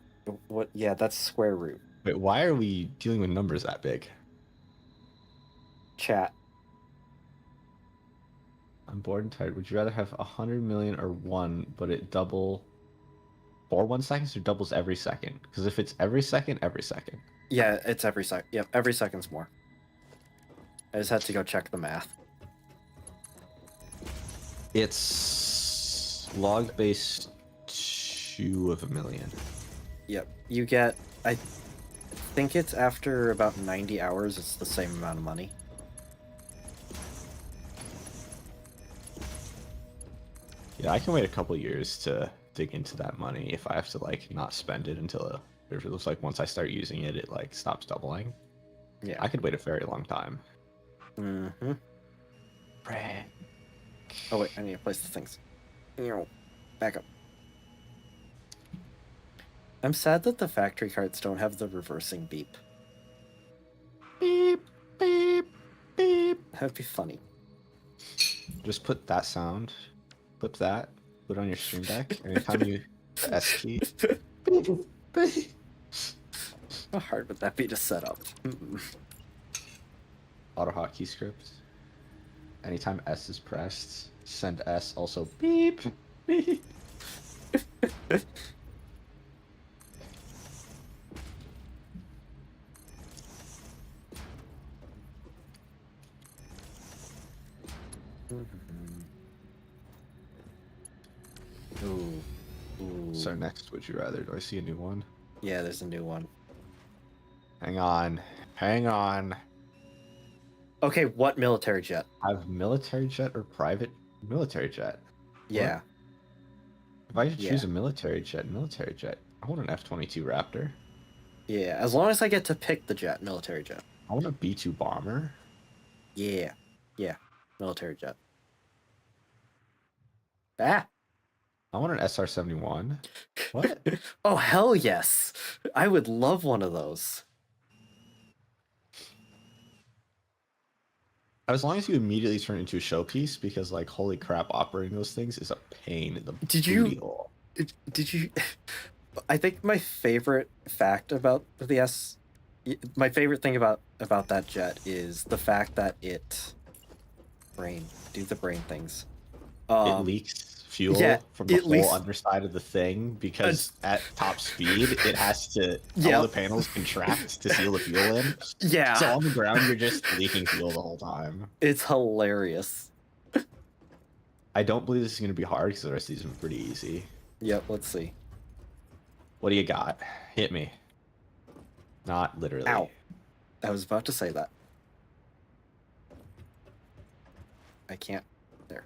What? Yeah, that's square root. Wait, why are we dealing with numbers that big? Chat. I'm bored and tired. Would you rather have 100 million or 1, but it double for 1 second or doubles every second? Because if it's every second, every second. Yeah, it's every second. Yep, every second's more. I just had to go check the math. It's log base 2 of a million. Yep, you get... I think it's after about 90 hours, it's the same amount of money. Yeah, I can wait a couple years to dig into that money if I have to like not spend it until if it looks like once I start using it, it like stops doubling. Yeah. I could wait a very long time. Mm-hmm. Oh wait, I need to place the things. Back up. I'm sad that the factory carts don't have the reversing beep. Beep, beep, beep. That'd be funny. Just put that sound, clip that, put it on your stream deck. Anytime you the S key. Beep, beep. How hard would that be to set up? Auto hotkey script. Anytime S is pressed, send S also beep, beep. Ooh. Ooh. So next, would you rather? Do I see a new one? Yeah, there's a new one. Hang on. Hang on. Okay, what military jet? Have military jet or private military jet? Yeah. What? If I could choose a military jet, I want an F-22 Raptor. Yeah, as long as I get to pick the jet, military jet. I want a B-2 bomber. Yeah. Yeah, military jet. Ah! I want an SR-71. What? Oh, hell yes! I would love one of those. As long as you immediately turn it into a showpiece, because like, holy crap, operating those things is a pain in the booty hole. Did you? I think my favorite fact about my favorite thing about that jet is the fact that it do the brain things. It leaks fuel from the whole underside of the thing because at top speed it has to all the panels contract to seal the fuel in. Yeah. So on the ground you're just leaking fuel the whole time. It's hilarious. I don't believe this is going to be hard because the rest of these are pretty easy. Yep, let's see. What do you got? Hit me. Not literally. Ow. I was about to say that. I can't. There.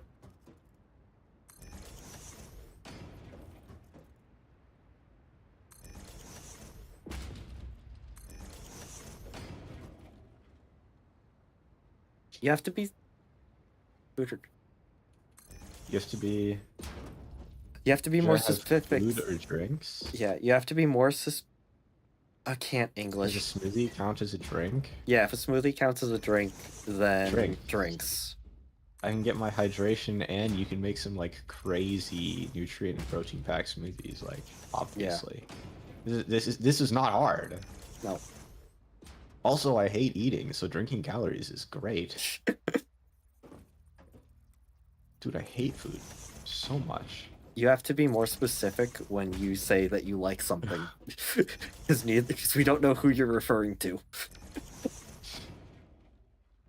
You have to be... You have to be... more specific. Food or drinks? Yeah, you have to be more I can't English. Does a smoothie count as a drink? Yeah, if a smoothie counts as a drink, then drinks. I can get my hydration and you can make some like crazy nutrient and protein packed smoothies, like obviously. Yeah. This is not hard. No. Also, I hate eating, so drinking calories is great. Dude, I hate food so much. You have to be more specific when you say that you like something, because we don't know who you're referring to.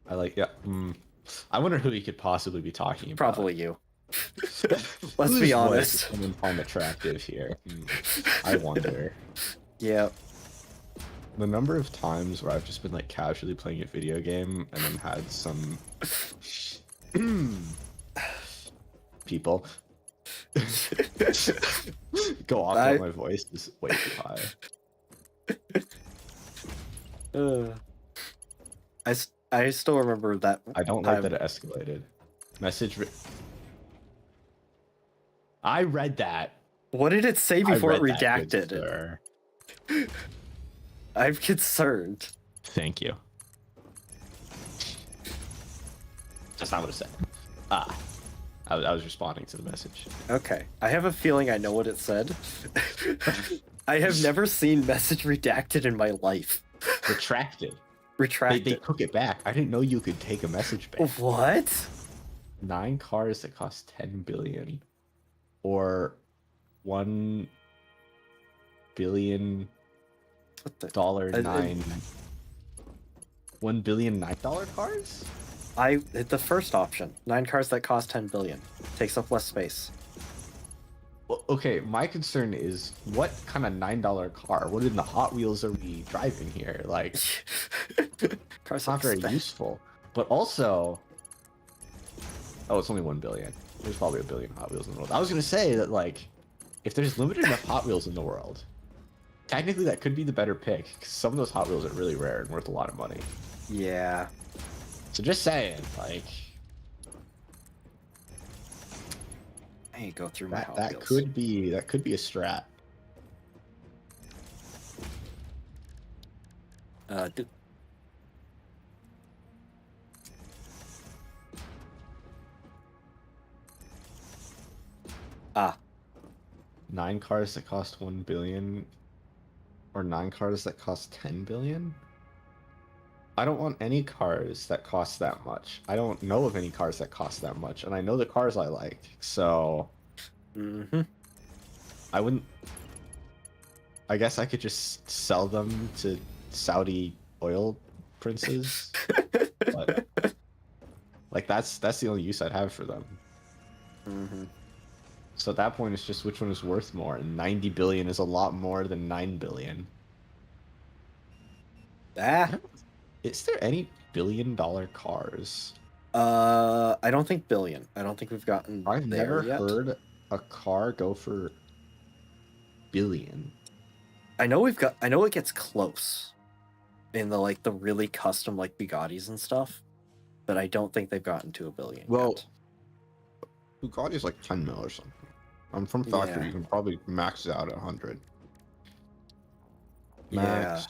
I like, I wonder who he could possibly be talking about. Probably you. Let's be honest. Someone find attractive here. I wonder. Yeah. The number of times where I've just been like casually playing a video game and then had some people go off on my voice is way too high. I still remember that. I don't like that it escalated. I read that. What did it say before it redacted? I'm concerned. Thank you. That's not what it said. I was responding to the message. Okay. I have a feeling I know what it said. I have never seen message redacted in my life. Retracted. Retracted. They took it back. I didn't know you could take a message back. What? 9 cars that cost 10 billion. Or 1 billion dollar $1 billion $9 cars? I hit the first option. 9 cars that cost 10 billion. Takes up less space. Well, okay, my concern is what kind of $9 car? What in the Hot Wheels are we driving here? Like, cars not very useful. But also, oh, it's only 1 billion. There's probably a billion Hot Wheels in the world. I was gonna say that, like, if there's limited enough Hot Wheels in the world, technically that could be the better pick, because some of those Hot Wheels are really rare and worth a lot of money. Yeah. So just saying, like, I go through my Hot that Wheels. could be a strat. Ah. 9 cars that cost 1 billion, or 9 cars that cost 10 billion? I don't want any cars that cost that much. I don't know of any cars that cost that much, and I know the cars I like, so I wouldn't. I guess I could just sell them to Saudi oil princes. But, like, that's the only use I'd have for them. So at that point, it's just which one is worth more, and 90 billion is a lot more than 9 billion. Is there any billion-dollar cars? I don't think billion. I don't think we've gotten I've there never yet. heard a car go for billion. I know it gets close in the like the really custom like Bugattis and stuff, but I don't think they've gotten to a billion yet. Bugatti's like 10 mil or something. I'm from factory. Yeah. You can probably max it out at 100. Yeah.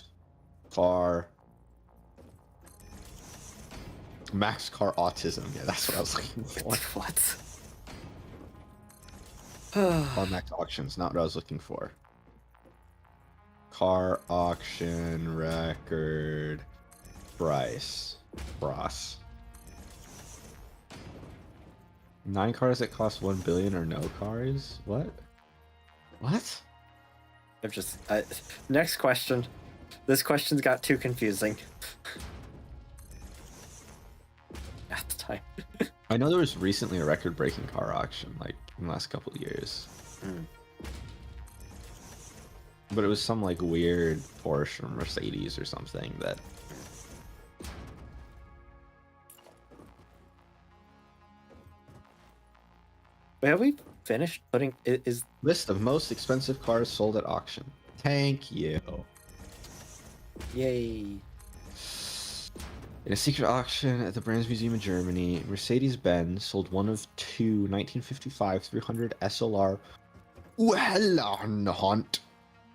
Max car autism. Yeah, that's what I was looking for. What? Car max auctions, not what I was looking for. Car auction record price. Ross. 9 cars that cost 1 billion or no cars? What? What? Next question. This question's got too confusing. At the time. I know there was recently a record-breaking car auction, like, in the last couple of years. But it was some, like, weird Porsche or Mercedes or something that... Wait, have we finished putting... Is List of most expensive cars sold at auction. Thank you. Yay. In a secret auction at the Brands Museum in Germany, Mercedes-Benz sold one of two 1955 300 SLR Hunt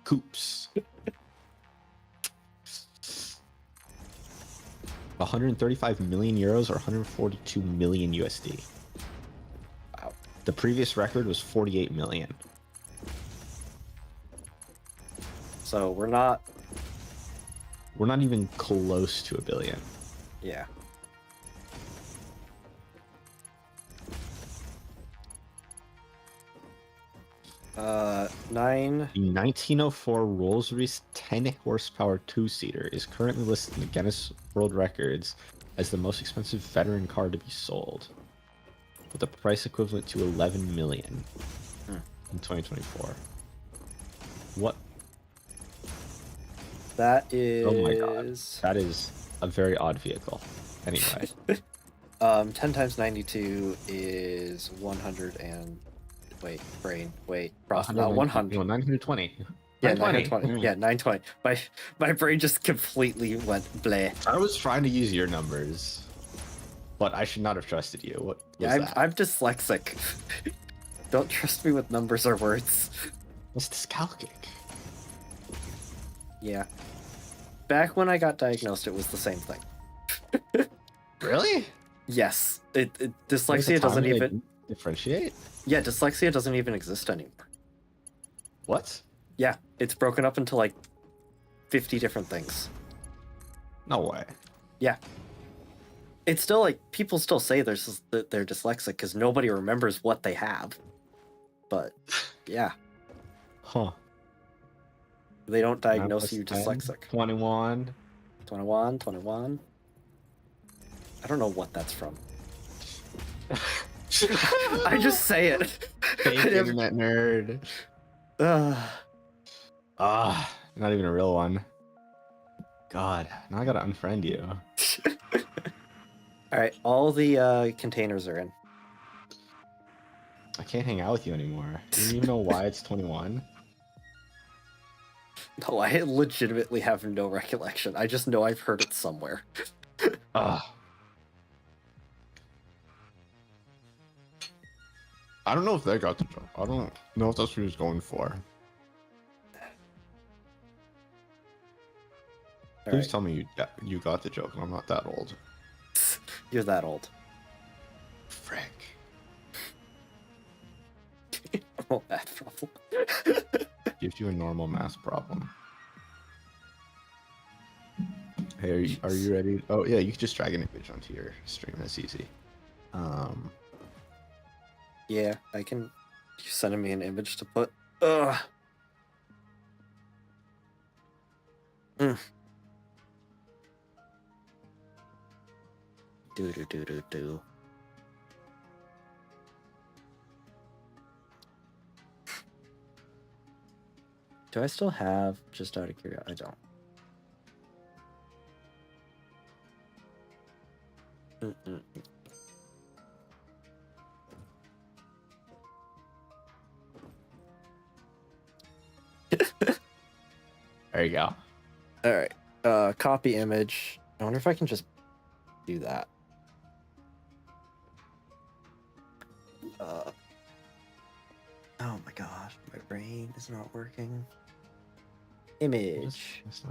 coupes. 135 million euros or 142 million USD. Wow. The previous record was 48 million. So we're not even close to a billion. Yeah. Nine. The 1904 Rolls-Royce 10 horsepower two-seater is currently listed in the Guinness World Records as the most expensive veteran car to be sold, with a price equivalent to 11 million in 2024. What? That is. Oh my god! That is a very odd vehicle. Anyway. 10 times 92 is 100 and... Wait, brain. Wait. 100. 920. Yeah, 920. Yeah, 920. My brain just completely went bleh. I was trying to use your numbers, but I should not have trusted you. What was that? I'm dyslexic. Don't trust me with numbers or words. What's dyscalculic? Yeah. Back when I got diagnosed, it was the same thing. Really? Yes. Dyslexia doesn't even... differentiate? Yeah, dyslexia doesn't even exist anymore. What? Yeah, it's broken up into like 50 different things. No way. Yeah. It's still like, people still say they're dyslexic because nobody remembers what they have. But, yeah. Huh. They don't diagnose you dyslexic. 21. 21. I don't know what that's from. I just say it. Fake internet nerd. Not even a real one. God, now I gotta unfriend you. Alright, all the containers are in. I can't hang out with you anymore. You don't even know why it's 21? No, I legitimately have no recollection. I just know I've heard it somewhere. Ugh. I don't know if they got the joke. I don't know if that's what he was going for. Please tell me you got the joke, and I'm not that old. You're that old. Frick. Oh, that problem. Gives you a normal math problem. Hey, are you ready? Oh yeah, you can just drag an image onto your stream. That's easy. Yeah, I can. You sending me an image to put. Ugh. Do. Do I still have, just out of curiosity? I don't. There you go. All right. Copy image. I wonder if I can just do that. Oh my gosh, my brain is not working. Image. You just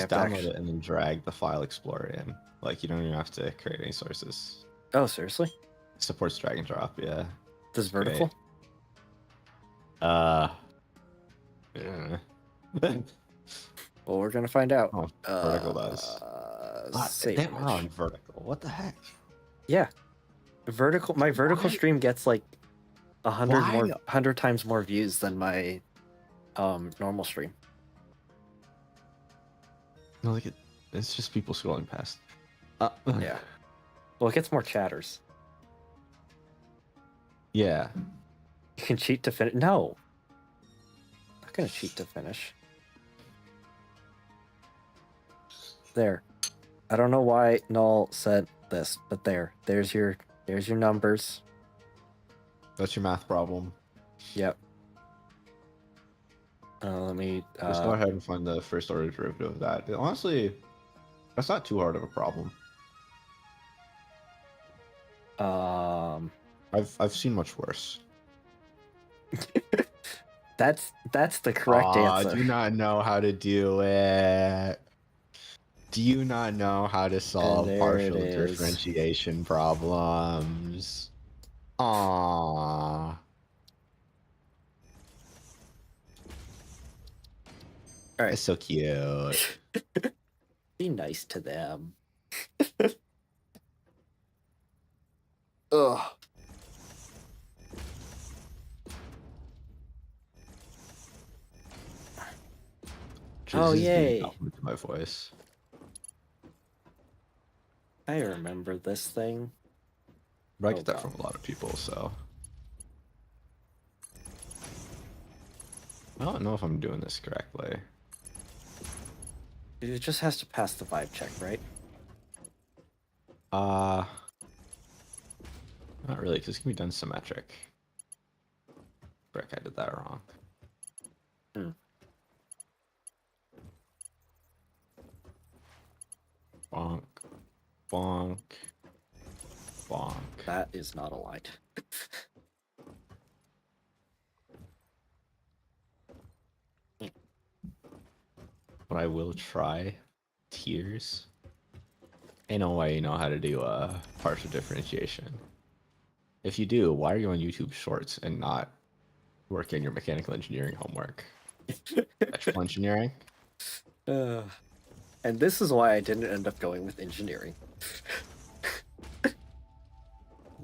download it and then drag the file explorer in. Like, you don't even have to create any sources. Oh, seriously? It supports drag and drop, yeah. Does vertical? Yeah. Well, we're gonna find out. Oh, vertical does. They are on vertical. What the heck? Yeah, vertical. My vertical stream gets like 100 times more views than my normal stream. No, like it's just people scrolling past. Yeah. Well, it gets more chatters. Yeah. You can cheat to finish. No. I'm not gonna cheat to finish. There. I don't know why Null said this, but there's your numbers. That's your math problem. Yep. Let me just go ahead and find the first order derivative of that. Honestly, that's not too hard of a problem. I've seen much worse. That's the correct answer. I do not know how to do it. Do you not know how to solve partial differentiation problems? Aww. All right. It's so cute. Be nice to them. Ugh. Oh, yay. My voice. I remember this thing. But I get that from a lot of people, so. I don't know if I'm doing this correctly. It just has to pass the vibe check, right? Not really, because it can be done symmetric. Frick, I did that wrong. Bonk. Bonk. Bonk. That is not aligned. But I will try tiers. Ain't no way you know how to do partial differentiation. If you do, why are you on YouTube Shorts and not working your mechanical engineering homework? Electrical engineering? And this is why I didn't end up going with engineering.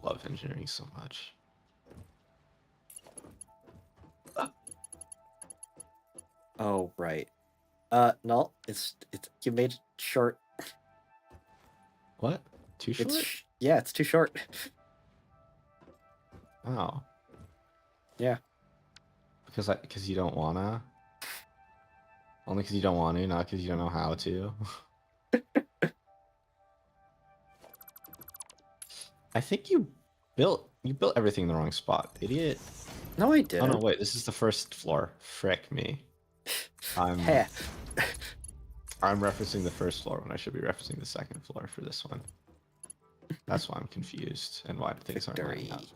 Love engineering so much. Oh, right. No, it's you made it short. What? Too short? Yeah, it's too short. Oh. Yeah. Because you don't wanna? Only because you don't want to, not because you don't know how to. I think you built everything in the wrong spot, idiot. No, I Oh didn't. no, wait, this is the first floor. Frick me. I'm Heh. I'm referencing the first floor when I should be referencing the second floor for this one. That's why I'm confused and why things aren't lining Victory.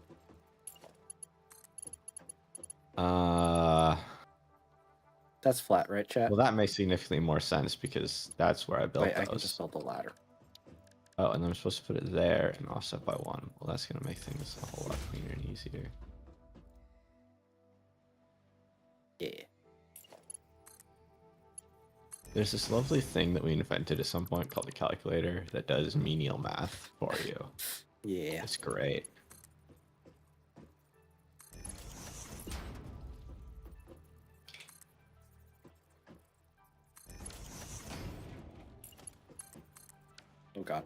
up. That's flat, right, chat? Well, that makes significantly more sense because that's where I built Wait, those. I can just build a ladder. Oh, and I'm supposed to put it there and offset by 1. Well, that's gonna make things a whole lot cleaner and easier. Yeah. There's this lovely thing that we invented at some point called a calculator that does menial math for you. Yeah. It's great. Oh god.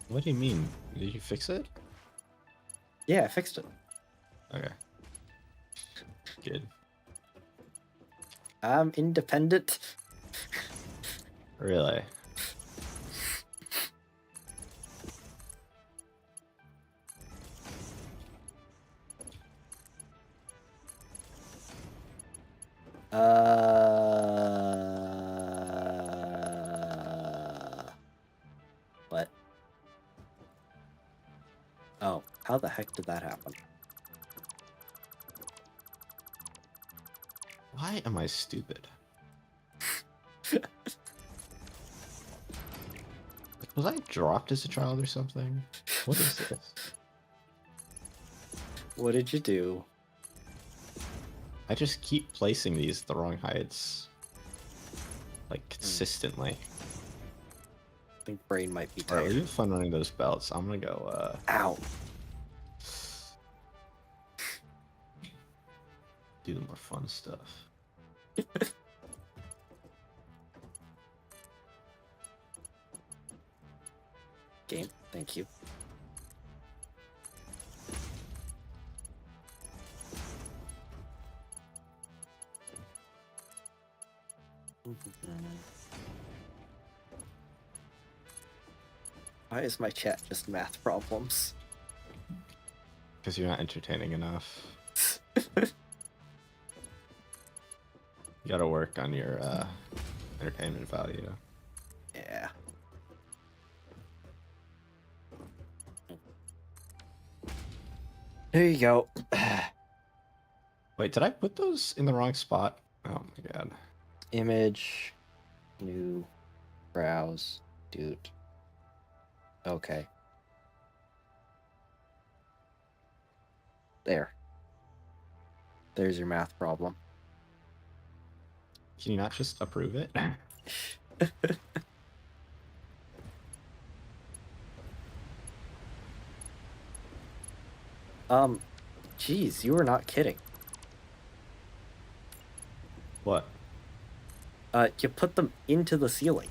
What do you mean? Did you fix it? Yeah, I fixed it. Okay. Good. I'm independent. Really? What? Oh, how the heck did that happen? Why am I stupid? Was I dropped as a child or something? What is this? What did you do? I just keep placing these at the wrong heights. Like, consistently. I think brain might be Alright, tired. we have fun running those belts. I'm gonna go, Ow. do the more fun stuff. Game, thank you. Why is my chat just math problems? Because you're not entertaining enough. You gotta work on your entertainment value. Yeah. There you go. Wait, did I put those in the wrong spot? Oh my god. Image, new, browse, dude. Okay. There. There's your math problem. Can you not just approve it? Geez, you were not kidding. What? You put them into the ceiling.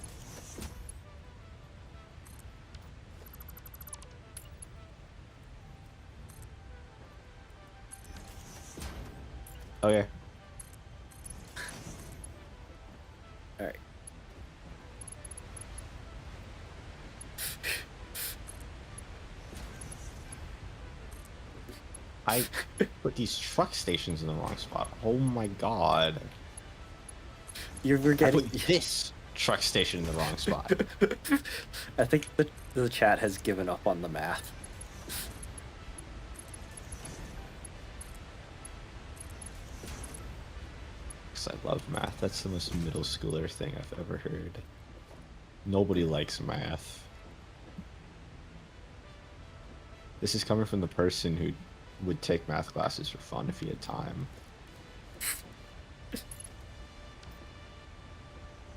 Okay. All right. I put these truck stations in the wrong spot. Oh my god. You're I getting put this truck station in the wrong spot. I think the chat has given up on the math. Because I love math. That's the most middle schooler thing I've ever heard. Nobody likes math. This is coming from the person who would take math classes for fun if he had time.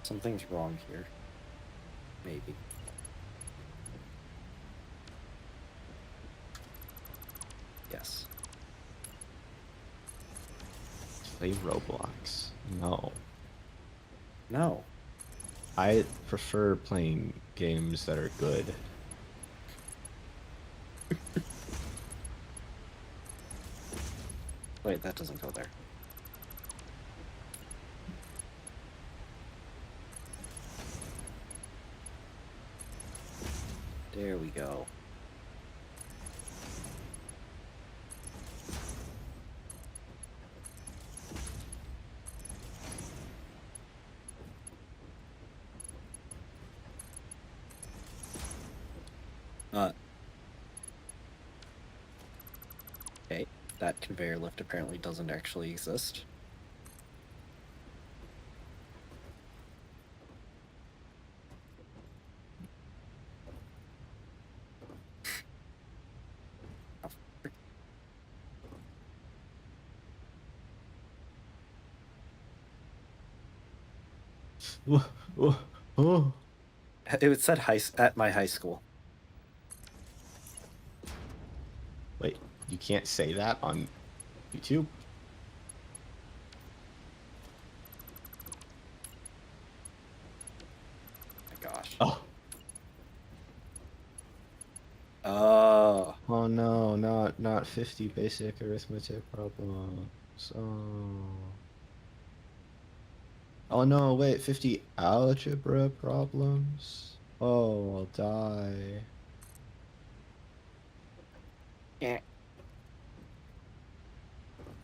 Something's wrong here. Maybe. Yes. Play Roblox. No. No. I prefer playing games that are good. Wait, that doesn't go there. There we go. Okay, that conveyor lift apparently doesn't actually exist. Oh. It said at my high school. Wait, you can't say that on YouTube? My gosh. Oh. Oh. Oh no, not 50 basic arithmetic problems. Oh. Oh no, wait, 50 algebra problems? Oh, I'll die. Yeah.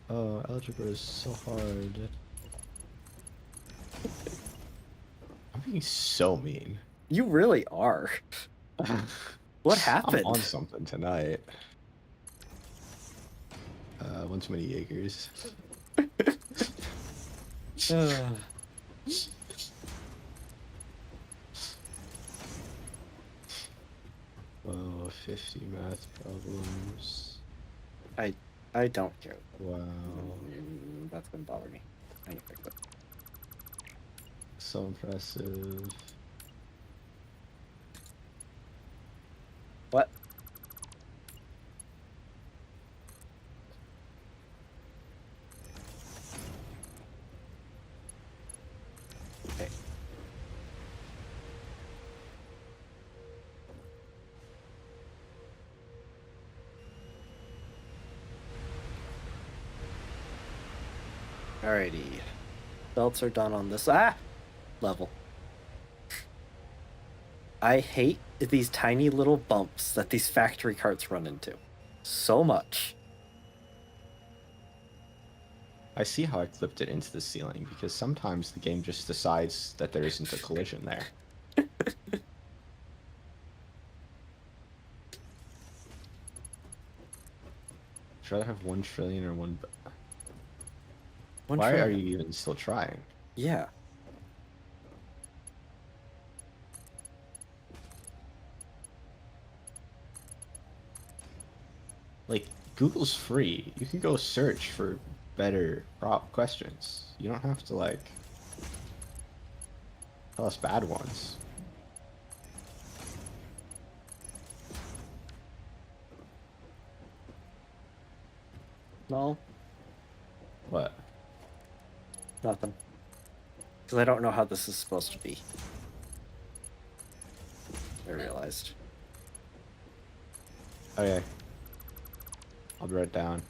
Oh, algebra is so hard. I'm being so mean. You really are. What happened? I'm on something tonight. One too many Jaegers. Oh, 50 math problems. I don't care. Wow. That's gonna bother me. I need to fix it. So impressive. What? Okay. Alrighty. Belts are done on this level. I hate these tiny little bumps that these factory carts run into so much. I see how I clipped it into the ceiling because sometimes the game just decides that there isn't a collision there. I'd rather have 1 trillion or one. Why are you even still trying? Yeah. Like, Google's free. You can go search for better questions. You don't have to, like, tell us bad ones. No. What? Nothing. Because I don't know how this is supposed to be. I realized. Okay. I'll write it down.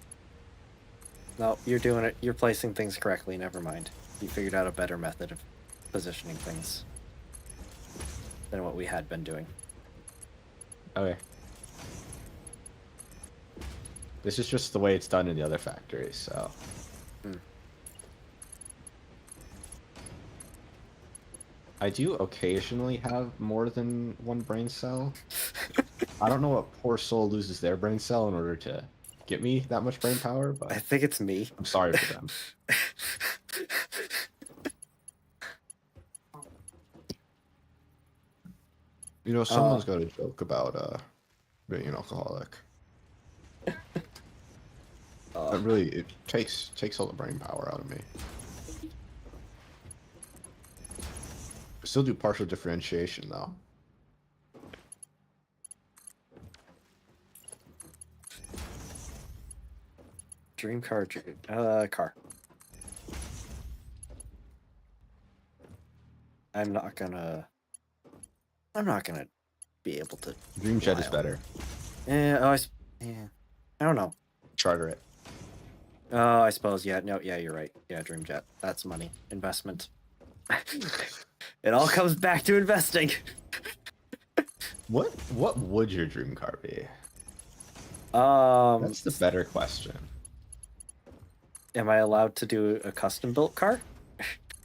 No, you're doing it. You're placing things correctly. Never mind. You figured out a better method of positioning things than what we had been doing. Okay. This is just the way it's done in the other factories, so. I do occasionally have more than one brain cell. I don't know what poor soul loses their brain cell in order to get me that much brain power, but I think it's me. I'm sorry for them. You know, someone's got a joke about being an alcoholic. It really it takes all the brain power out of me. I still do partial differentiation though. Dream car. Car. I'm not gonna be able to. Dream jet is better. Yeah, I don't know. Charter it. Oh, I suppose. Yeah. No. Yeah, you're right. Yeah, Dreamjet. That's money. Investment. It all comes back to investing. What would your dream car be? Um, That's the better question. am I allowed to do a custom built car,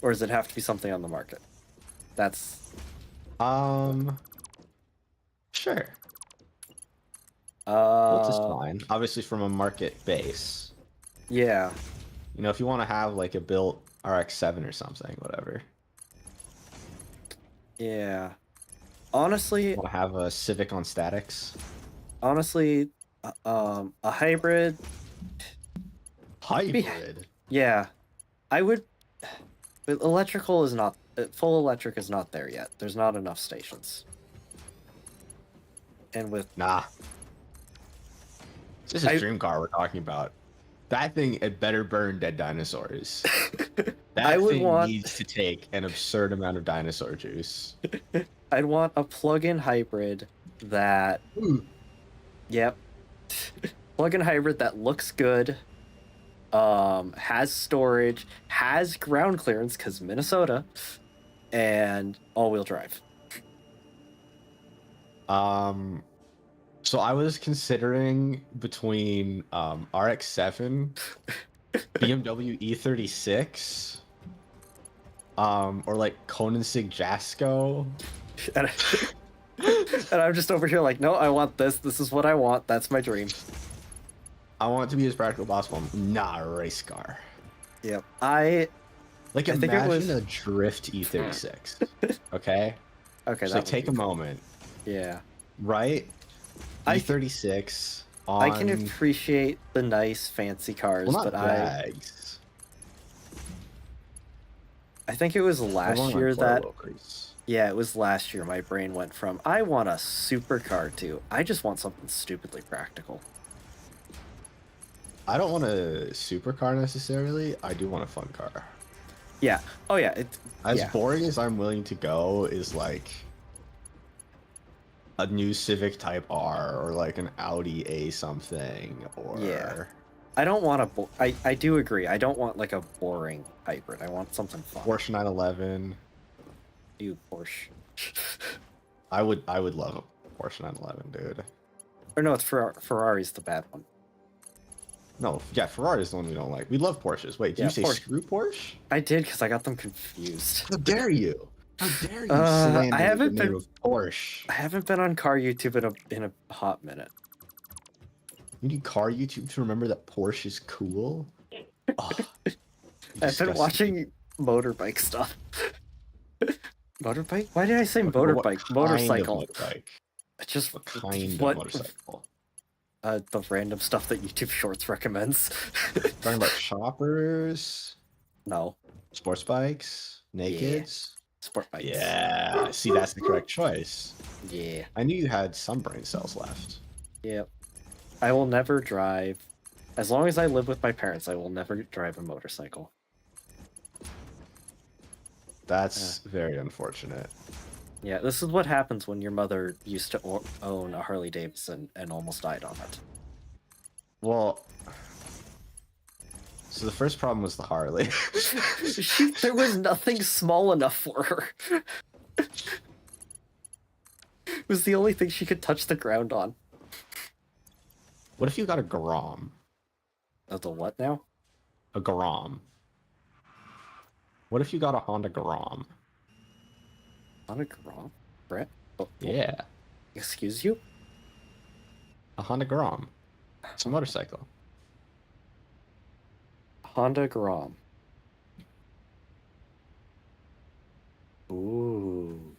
or does it have to be something on the market? That's Sure. uh, Built is fine. Obviously, from a market base. yeah. You know, if you want to have like a built RX-7 or something, whatever. Yeah. Honestly, Want to have a Civic on statics? honestly, a hybrid. Hybrid. Yeah, I would. But electrical is not full. Electric is not there yet. There's not enough stations. And with Nah. This is a dream car we're talking about. That thing had better burn dead dinosaurs. That I would thing want... needs to take an absurd amount of dinosaur juice. I'd want a plug-in hybrid that... Ooh. Yep. Plug-in hybrid that looks good, has storage, has ground clearance, because Minnesota, and all-wheel drive. So I was considering between RX-7, BMW E36, or like Koenigsegg Jasko. And I'm just over here like, no, I want this. This is what I want. That's my dream. I want it to be as practical as possible. Not a race car. Yep. Like, I think imagine it was... a drift E36. Okay? Okay, so like, take a moment. Yeah. Right? E36 on... I can appreciate the nice, fancy cars, well, not but bags. I think it was last year that... Crease. Yeah, it was last year my brain went from, I want a supercar to, I just want something stupidly practical. I don't want a supercar necessarily. I do want a fun car. Yeah. Oh, yeah. As boring as I'm willing to go is like a new Civic Type R or like an Audi A something or... Yeah. I don't want a... I do agree. I don't want like a boring hybrid. I want something fun. Porsche 911. Ew, Porsche. I would love a Porsche 911, dude. Or no, it's Ferrari's the bad one. No, yeah, Ferrari's the one we don't like. We love Porsches. Wait, did you say Porsche. screw Porsche? I did, because I got them confused. How dare you? How dare you slander I haven't the name been of Porsche? I haven't been on car YouTube in a hot minute. You need car YouTube to remember that Porsche is cool? Oh, I've been watching motorbike stuff. Motorbike? Why did I say motorbike? Motorcycle. Motorbike? Just what kind of motorcycle? The random stuff that YouTube Shorts recommends. Talking about choppers? No. Sports bikes? Nakeds? Yeah. Sport bikes. Yeah. See, that's the correct choice. Yeah. I knew you had some brain cells left. Yep. I will never drive. As long as I live with my parents, I will never drive a motorcycle. That's very unfortunate. Yeah, this is what happens when your mother used to own a Harley Davidson and almost died on it. Well, so the first problem was the Harley. There was nothing small enough for her. It was the only thing she could touch the ground on. What if you got a Grom? The what now? A Grom. What if you got a Honda Grom? Honda Grom? Brett? Oh, yeah. Excuse you? A Honda Grom. It's a motorcycle. Honda Grom. Ooh.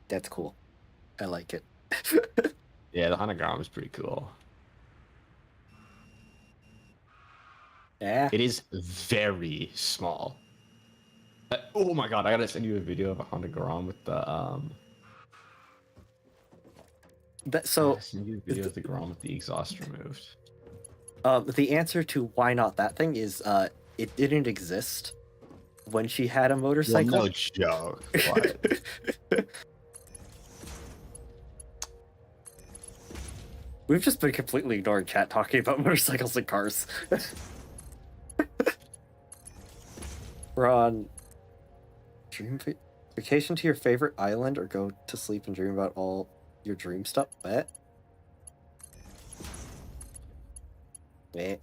That's cool. I like it. Yeah, the Honda Grom is pretty cool. Yeah. It is very small. Oh my god, I gotta send you a video of a Honda Grom with the send you a video of the Grom with the exhaust removed. The answer to why not that thing is it didn't exist when she had a motorcycle. Well, no joke. What? We've just been completely ignoring chat talking about motorcycles and cars. We're on dream vacation to your favorite island, or go to sleep and dream about all your dream stuff. What? Wait.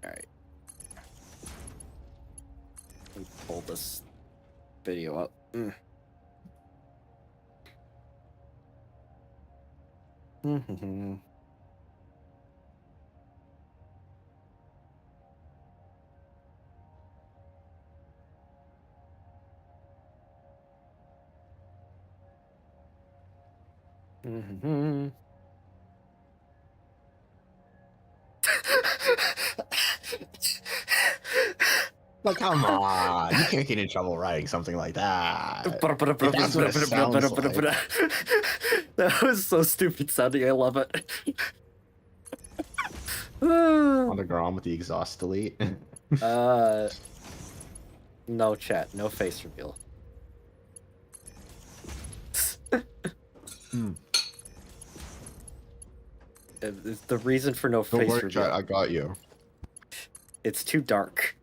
Alright. Let me pull this video up. Well, come on. You can't get in trouble writing something like that. If that's what it sounds like. That was so stupid sounding. I love it. On the ground with the exhaust delete. No chat, no face reveal. The reason for no face reveal. Chat, I got you. It's too dark.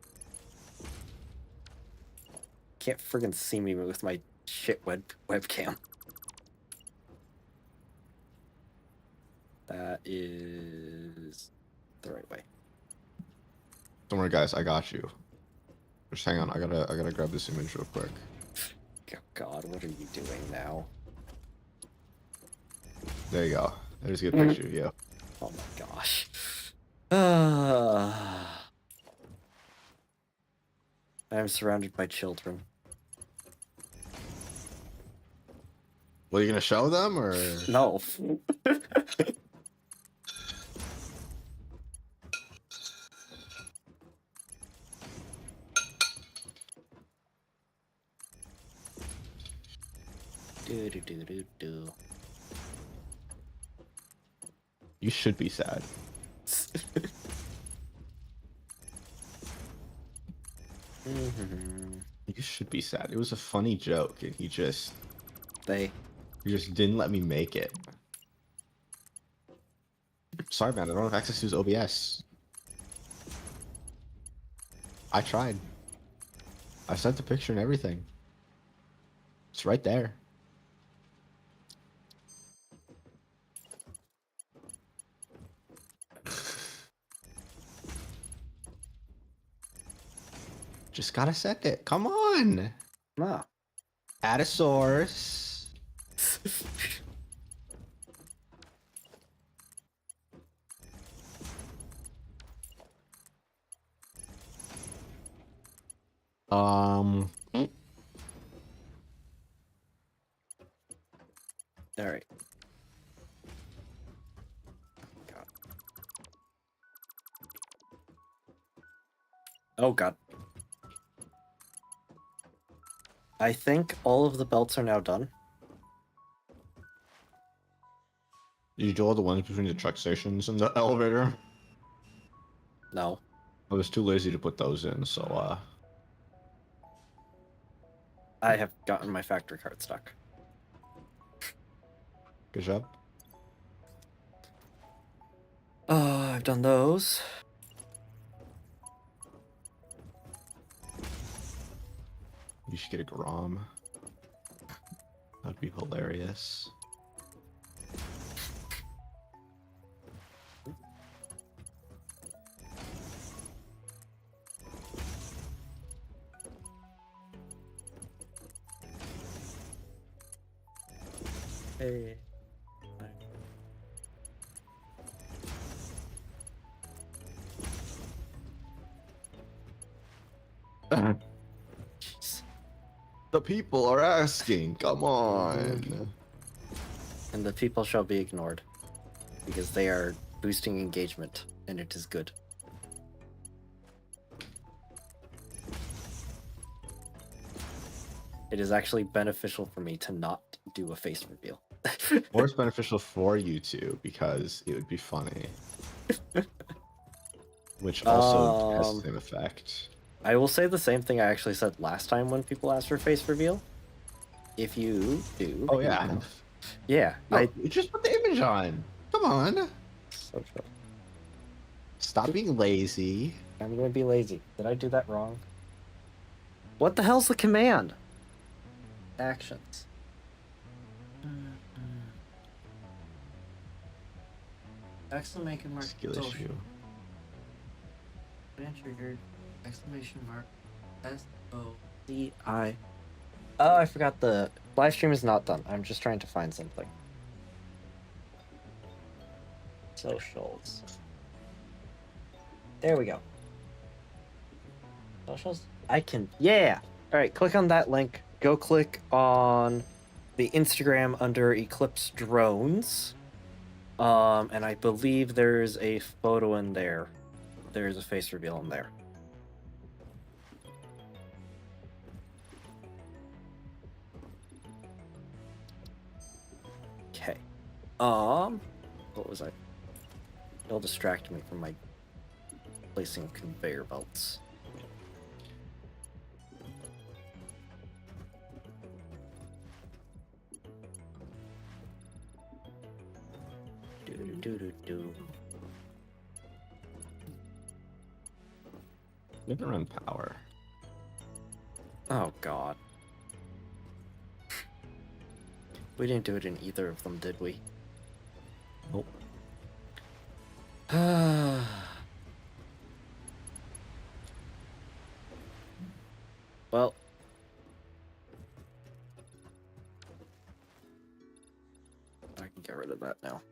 Can't friggin' see me with my shit webcam. That is the right way. Don't worry, guys. I got you. Just hang on. I gotta grab this image real quick. Oh God, what are you doing now? There you go. There's a good picture. Yeah. Oh my gosh. I'm surrounded by children. Well, you gonna show them or no? Do. You should be sad. You should be sad. It was a funny joke, and you just didn't let me make it. Sorry, man. I don't have access to his OBS. I tried. I sent the picture and everything. It's right there. Just gotta send it. Come on. Nah. Add a source. All right. God. Oh God. I think all of the belts are now done. Did you do all the ones between the truck stations and the elevator? No. I was too lazy to put those in, so I have gotten my factory card stuck. Good job. I've done those. You should get a Grom. That'd be hilarious. Hey. Jeez. The people are asking. Come on. And the people shall be ignored, because they are boosting engagement, and it is good. It is actually beneficial for me to not do a face reveal. Or it's beneficial for you two because it would be funny. Which also has the same effect. I will say the same thing I actually said last time when people asked for face reveal. If you do... Oh, yeah. Yeah, No, just put the image on. Come on. Social. Stop being lazy. I'm gonna be lazy. Did I do that wrong? What the hell's the command? Actions. Exclamation mark. Skill social. issue. Been triggered. Exclamation mark. S-O-C-I. Oh, I forgot the live stream is not done. I'm just trying to find something. Socials. There we go. Socials? I can... Yeah! Alright, click on that link. Go click on the Instagram under Eclipse Drones. And I believe there's a photo in there. There's a face reveal in there. Okay. What was I? It'll distract me from my placing conveyor belts. Do. You haven't run power. Oh god. We didn't do it in either of them, did we? Nope. Well. I can get rid of that now.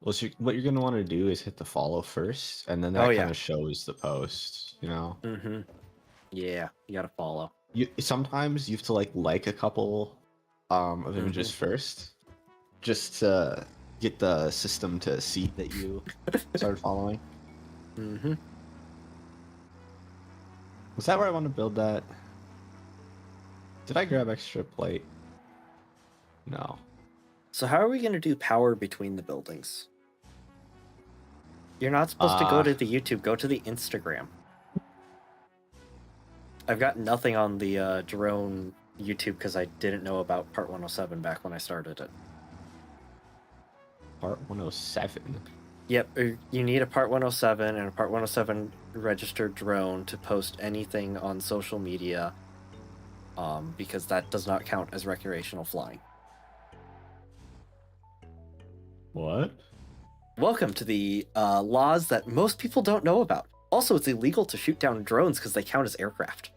Well, so what you're gonna want to do is hit the follow first, and then that kind of shows the post. You know. Mm-hmm. Yeah, you gotta follow. Sometimes you have to like a couple of images first, just to get the system to see that you started following. Mm-hmm. Was that where I want to build that? Did I grab extra plate? No. So how are we gonna do power between the buildings? You're not supposed to go to the YouTube, go to the Instagram. I've got nothing on the drone YouTube because I didn't know about Part 107 back when I started it. Part 107? Yep, you need a Part 107 and a Part 107 registered drone to post anything on social media, because that does not count as recreational flying. What? Welcome to the laws that most people don't know about. Also, it's illegal to shoot down drones because they count as aircraft.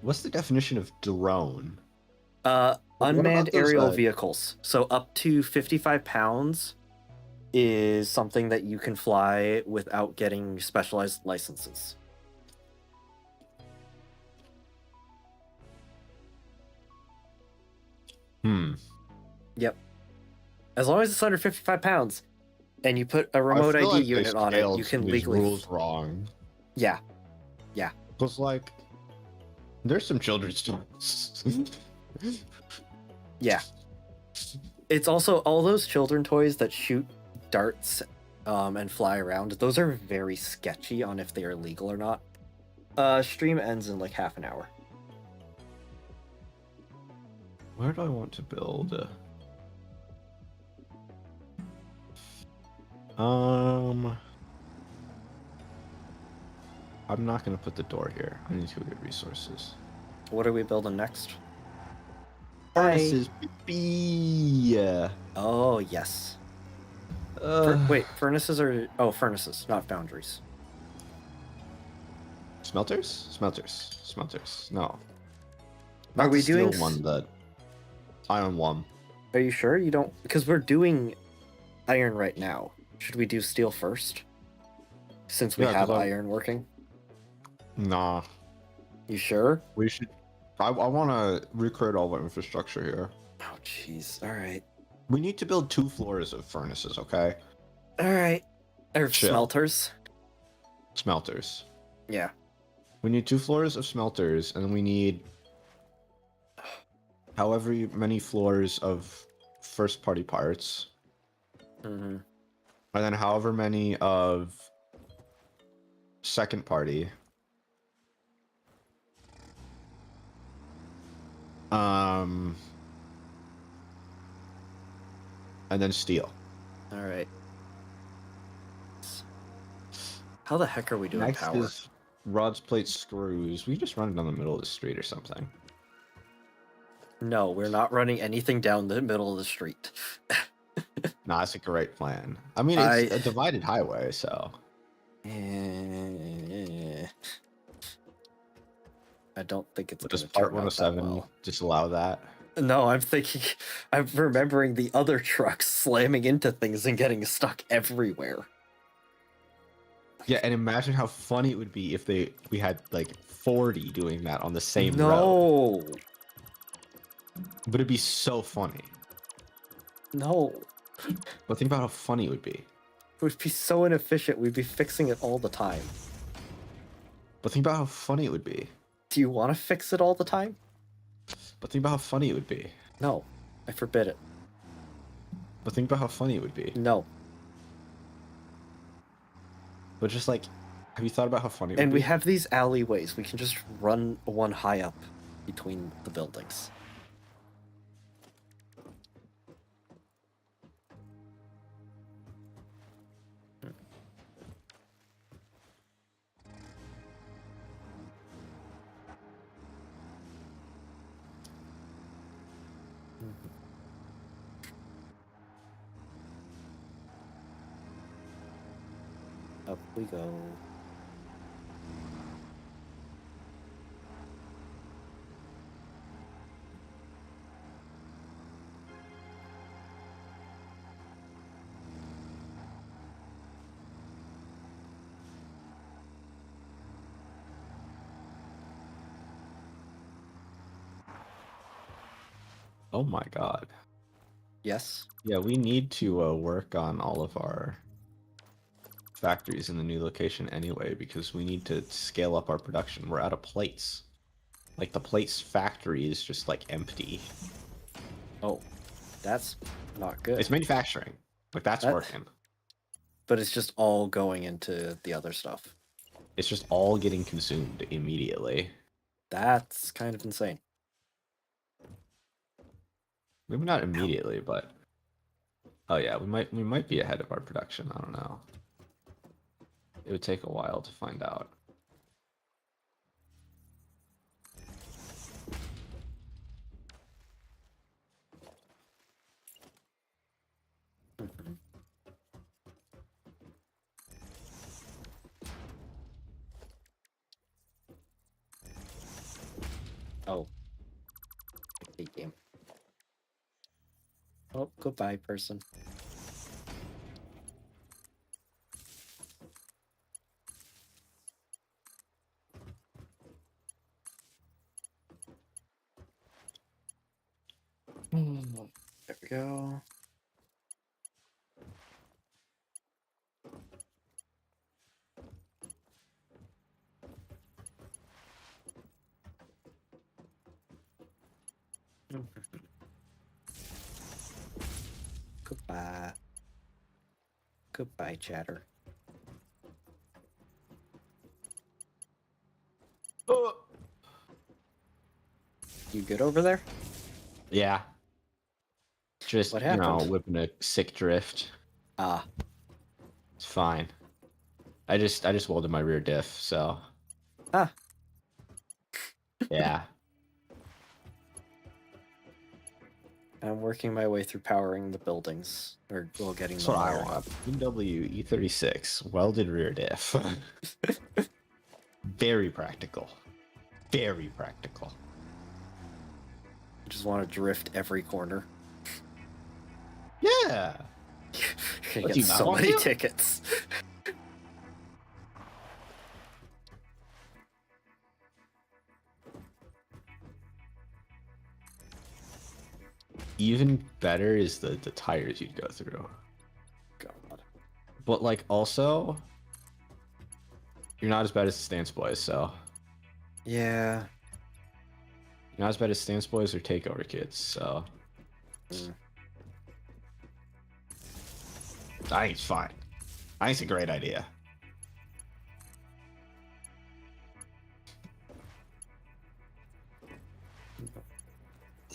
What's the definition of drone? Unmanned those, aerial vehicles. So up to 55 pounds is something that you can fly without getting specialized licenses. Yep. As long as it's under 55 pounds and you put a remote ID unit on it, you can legally... rules wrong. Yeah. Yeah. Because, like, there's some children's toys. Yeah. It's also all those children toys that shoot darts and fly around. Those are very sketchy on if they are legal or not. Stream ends in like half an hour. Where do I want to build? I'm not gonna put the door here. I need to get resources. What are we building next? Furnaces, B. Oh, yes. Wait, furnaces are... Oh, furnaces, not foundries. Smelters? Smelters. No. Are we doing... one that... Iron one. Are you sure you don't... Because we're doing iron right now. Should we do steel first? Since we have iron working? Nah. You sure? We should... I want to recreate all the infrastructure here. Oh, jeez. All right. We need to build 2 floors of furnaces, okay? All right. Or Chill. smelters. Smelters. Yeah. We need 2 floors of smelters, and we need however many floors of first-party parts. Mm-hmm. And then however many of second-party. And then steel. All right. How the heck are we doing Next power? is rods, plates, screws. We just run it down the middle of the street or something. No, we're not running anything down the middle of the street. Nah, that's a great plan. I mean, it's a divided highway, so. I don't think it's Does going to Part turn out that 107 well. disallow that? No, I'm remembering the other trucks slamming into things and getting stuck everywhere. Yeah, and imagine how funny it would be if we had like 40 doing that on the same road. No. But it'd be so funny. No. But think about how funny it would be. It would be so inefficient. We'd be fixing it all the time. But think about how funny it would be. Do you want to fix it all the time? But think about how funny it would be. No. I forbid it. But think about how funny it would be. No. But just like, have you thought about how funny it would be? And we have these alleyways. We can just run one high up between the buildings. Up we go. Oh my god. Yes? Yeah, we need to work on all of our factories in the new location anyway, because we need to scale up our production. We're out of plates. Like, the plates factory is just, like, empty. Oh, that's not good. It's manufacturing. Like, that's working. But it's just all going into the other stuff. It's just all getting consumed immediately. That's kind of insane. Maybe not immediately, but... Oh yeah, we might be ahead of our production. I don't know. It would take a while to find out. Oh. Hate game. Oh, goodbye, person. There we go. Goodbye. Goodbye, chatter. You good over there? Yeah. Just, What you know, happened? whipping a sick drift. Ah. It's fine. I just welded my rear diff, so... Ah. Yeah. I'm working my way through powering the buildings. Or, well, getting That's them what I wired want. up. BMW E36, welded rear diff. Very practical. Very practical. I just want to drift every corner. Yeah. You're What, gonna do get you not so want many to? tickets. even better is the tires you'd go through. God. But like also, you're not as bad as the Stance Boys, so Yeah. you're not as bad as Stance Boys or Takeover Kids, so I think it's fine. I think it's a great idea.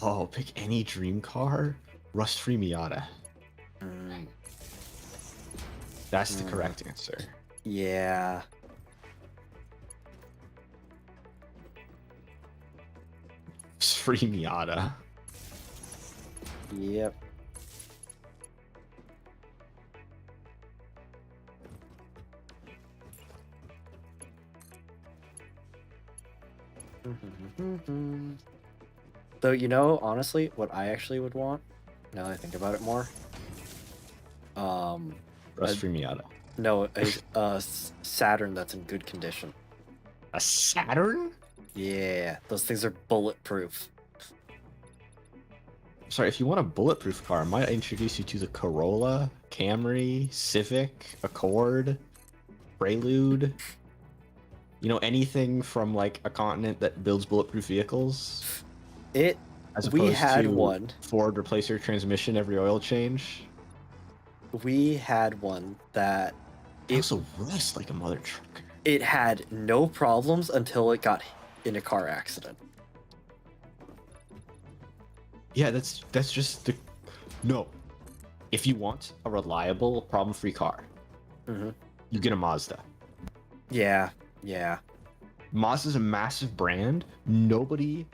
Oh, pick any dream car. Rust-free Miata. Mm. That's the correct answer. Yeah. Rust-free Miata. Yep. Though, you know, honestly, what I actually would want, now that I think about it more, Rust-free Miata. no, a Saturn that's in good condition. A Saturn? Yeah, those things are bulletproof. Sorry, if you want a bulletproof car, I might introduce you to the Corolla, Camry, Civic, Accord, Prelude. You know, anything from like a continent that builds bulletproof vehicles. As opposed We had to one. Ford replace your transmission every oil change. We had one that It also rusts like a mother trucker. it had no problems until it got in a car accident. Yeah, that's just the no. If you want a reliable, problem-free car, you get a Mazda. Yeah, yeah. Mazda's a massive brand. Nobody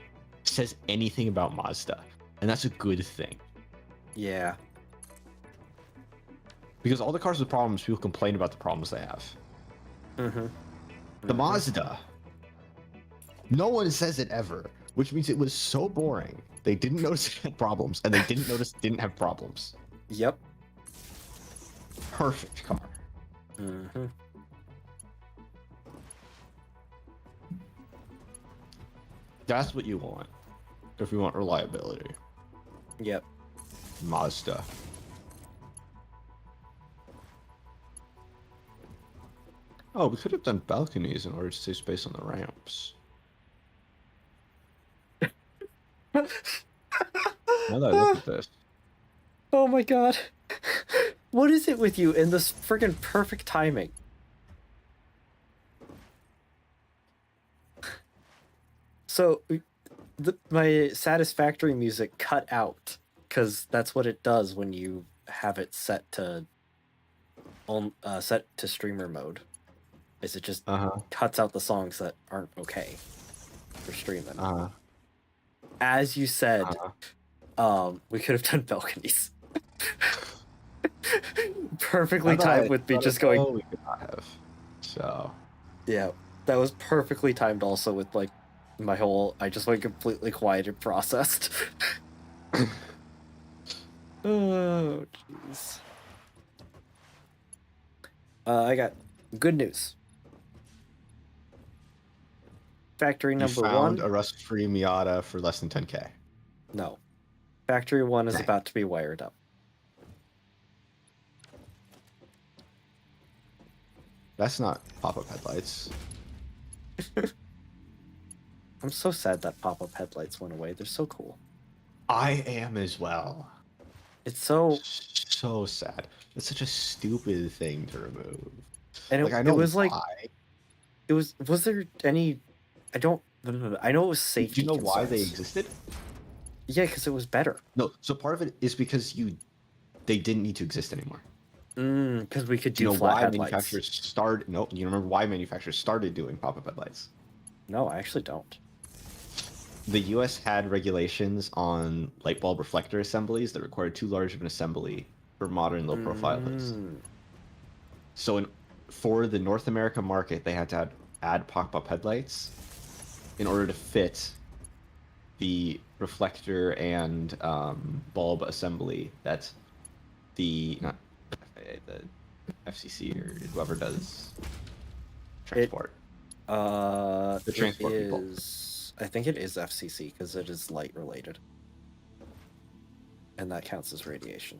says anything about Mazda, and that's a good thing. Yeah. Because all the cars with problems, people complain about the problems they have. The Mazda, no one says it ever, which means it was so boring. They didn't notice it had problems, and they didn't notice it didn't have problems. Yep. Perfect car. That's what you want if you want reliability. Yep. Mazda. Oh, we could have done balconies in order to save space on the ramps. Now that I look at this. Oh my god. What is it with you and this friggin' perfect timing? So, my Satisfactory music cut out, because that's what it does when you have it set to streamer mode. Is it just cuts out the songs that aren't okay for streaming. As you said, we could have done balconies. Perfectly timed with me just going. We could not have. So. Yeah, that was perfectly timed. Also with like my whole, I just went completely quiet and processed. Oh jeez. I got good news. Factory number you found one. a rust-free Miata for less than 10K. No. Factory one is Dang. about to be wired up. That's not pop-up headlights. I'm so sad that pop-up headlights went away. They're so cool. I am as well. It's so sad. It's such a stupid thing to remove. And like, I know it was why. like was there any I know it was safety. Do you know concerns. why they existed? Yeah, because it was better. No, so part of it is because they didn't need to exist anymore. Because we could do you know flat why headlights. manufacturers started? No, you remember why manufacturers started doing pop-up headlights? No, I actually don't. The U.S. had regulations on light bulb reflector assemblies that required too large of an assembly for modern low-profile hoods. So for the North America market, they had to add pop-up headlights in order to fit the reflector and bulb assembly that the FCC or whoever does transport. The transport people. I think it is FCC because it is light related. And that counts as radiation.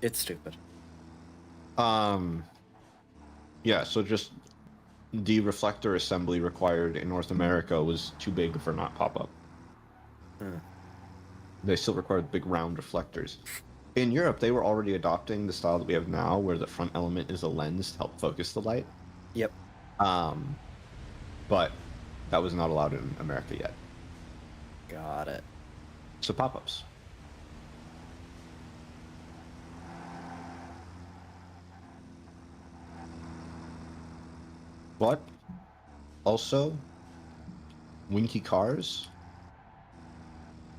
It's stupid. Yeah, so just the reflector assembly required in North America was too big for not pop-up. They still required big round reflectors. In Europe, they were already adopting the style that we have now, where the front element is a lens to help focus the light. Yep. But that was not allowed in America yet. Got it. So pop-ups. But also winky cars,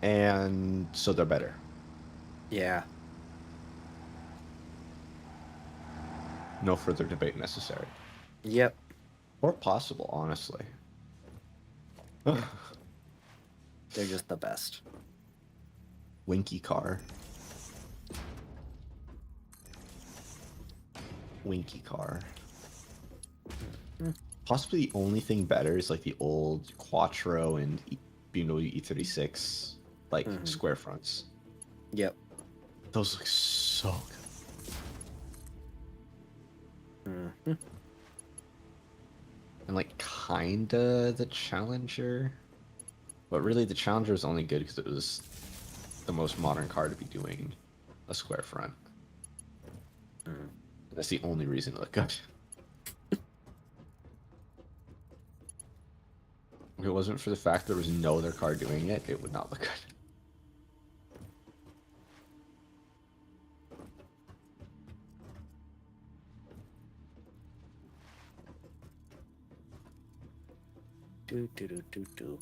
and so they're better. Yeah. No further debate necessary. Yep. Or possible, honestly. They're just the best. Winky car. Winky car. Possibly the only thing better is like the old Quattro and BMW E36 like square fronts. Yep. Those look so good. And like kinda the Challenger, but really the Challenger is only good because it was the most modern car to be doing a square front. That's the only reason it looked good. If it wasn't for the fact there was no other car doing it, it would not look good. Do.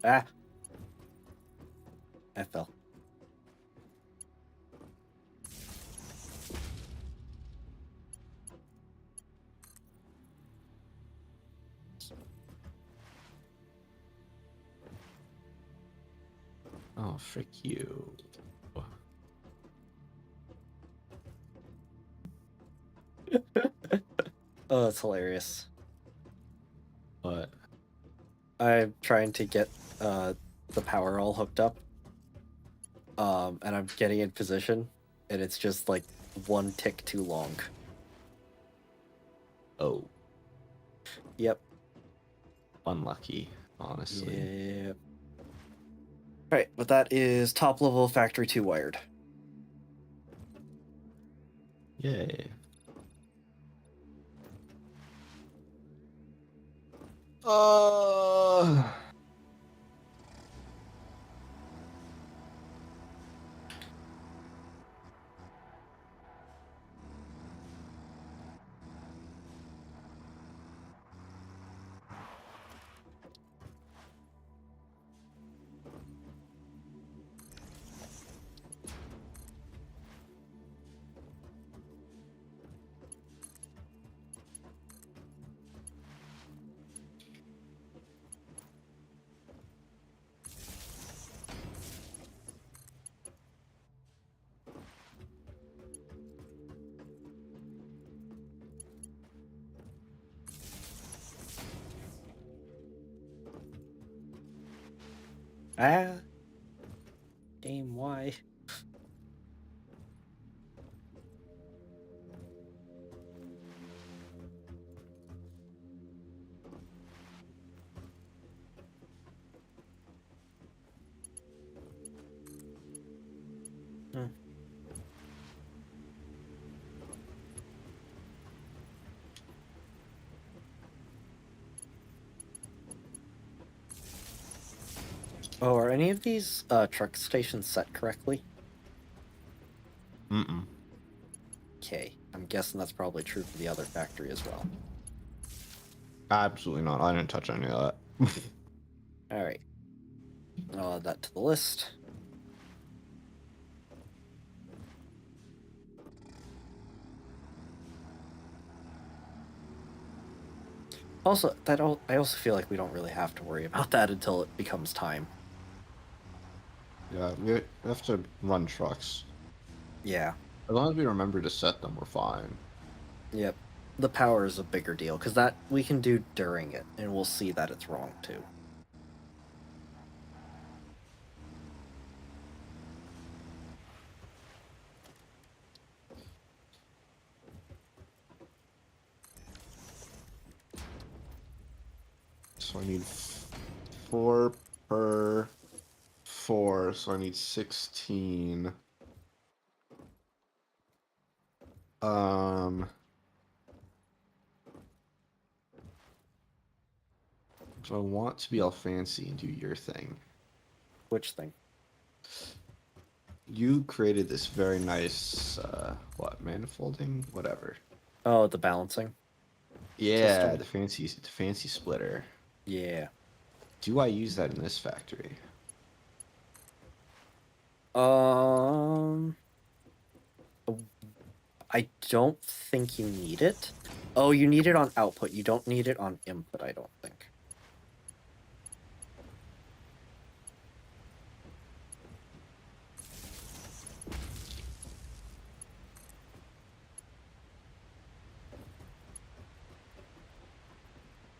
Ah. I fell. Oh, frick you. Oh, that's hilarious. But I'm trying to get the power all hooked up. And I'm getting in position, and it's just like one tick too long. oh, Yep. unlucky, honestly. Yep. Alright, but that is top level factory 2 wired. Yay. Ah. Game, why? Oh, are any of these truck stations set correctly? Mm-mm. Okay, I'm guessing that's probably true for the other factory as well. Absolutely not. I didn't touch any of that. Alright. I'll add that to the list. Also, I also feel like we don't really have to worry about that until it becomes time. Yeah, we have to run trucks. Yeah. As long as we remember to set them, we're fine. Yep. the power is a bigger deal, because that we can do during it, and we'll see that it's wrong too. So I need 4 per 4, so I need 16. So I want to be all fancy and do your thing. Which thing? You created this very nice, manifolding? Whatever. Oh, the balancing. Yeah, System. the fancy splitter. Yeah. Do I use that in this factory? I don't think you need it. Oh, you need it on output. You don't need it on input, I don't think.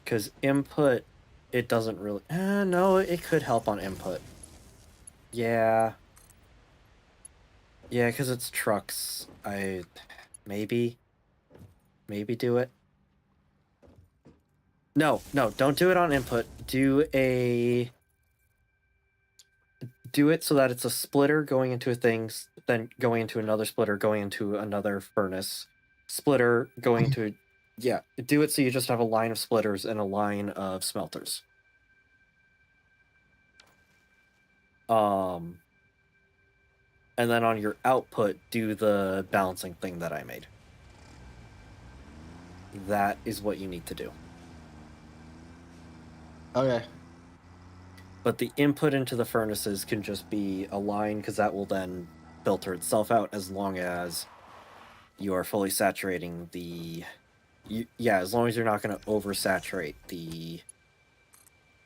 Because input, it doesn't really... no, it could help on input. Yeah. Yeah, because it's trucks. Maybe do it. No, don't do it on input. Do it so that it's a splitter going into a thing, then going into another splitter, going into another furnace, splitter going into... Yeah, do it so you just have a line of splitters and a line of smelters. And then on your output, do the balancing thing that I made. That is what you need to do. Okay. But the input into the furnaces can just be a line, because that will then filter itself out as long as you are fully saturating the... yeah, as long as you're not going to oversaturate the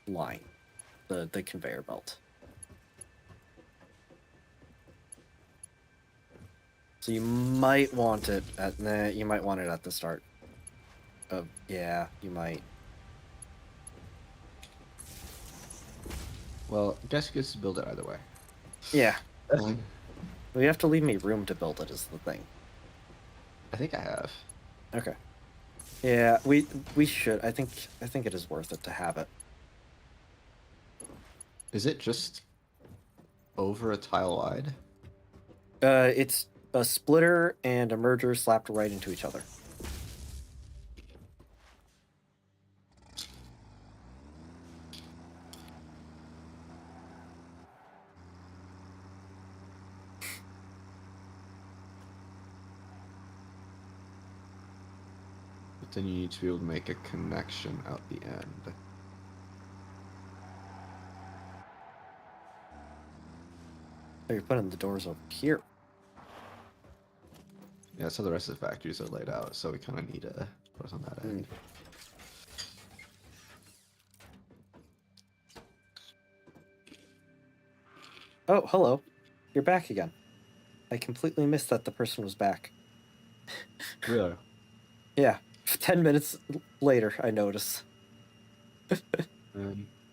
line, the conveyor belt. So you might want it at... you might want it at the start. Yeah, you might. Well, I guess you get to build it either way. Yeah. Well, you have to leave me room to build it is the thing. I think I have. Okay. Yeah, we should. I think it is worth it to have it. Is it just over a tile wide? It's a splitter and a merger slapped right into each other. But then you need to be able to make a connection out the end. Oh, you're putting the doors over here. Yeah, that's how the rest of the factories are laid out, so we kind of need a doors on that end. Oh, hello. You're back again. I completely missed that the person was back. Really? Yeah. 10 minutes later, I notice.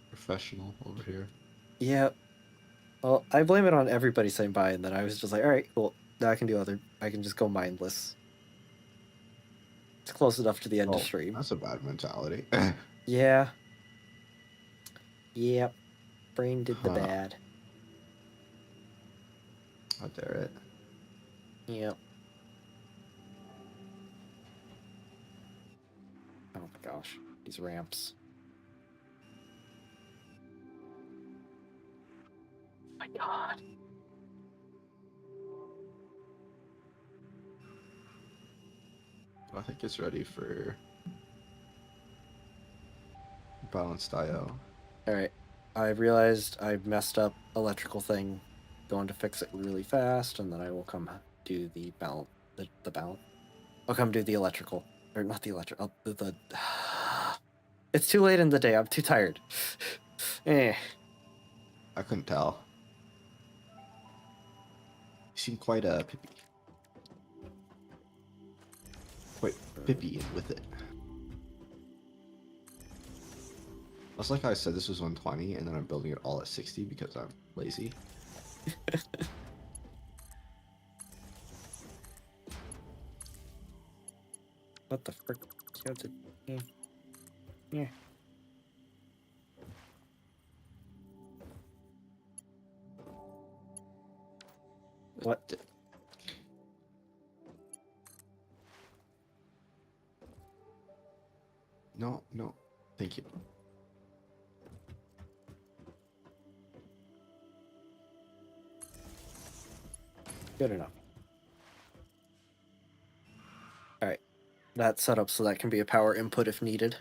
Professional over here. Yeah. Well, I blame it on everybody saying bye, and then I was just like, alright, cool. Now I can just go mindless. It's close enough to the end of stream. That's a bad mentality. Yeah. Yep. Brain did the bad. I dare it. Yep. Oh my gosh. These ramps. Oh my god. I think it's ready for balanced IO. Alright. I realized I messed up electrical thing. Going to fix it really fast, and then I will come do the balance. The balance. I'll come do the electrical. Or not the electrical. It's too late in the day. I'm too tired. I couldn't tell. You seem quite pippy. quite pippy with it. That's like how I said this was 120, and then I'm building it all at 60 because I'm lazy. What the frick? Yeah. Yeah. What? No, no. Thank you. Good enough. Alright. That's set up so that can be a power input if needed.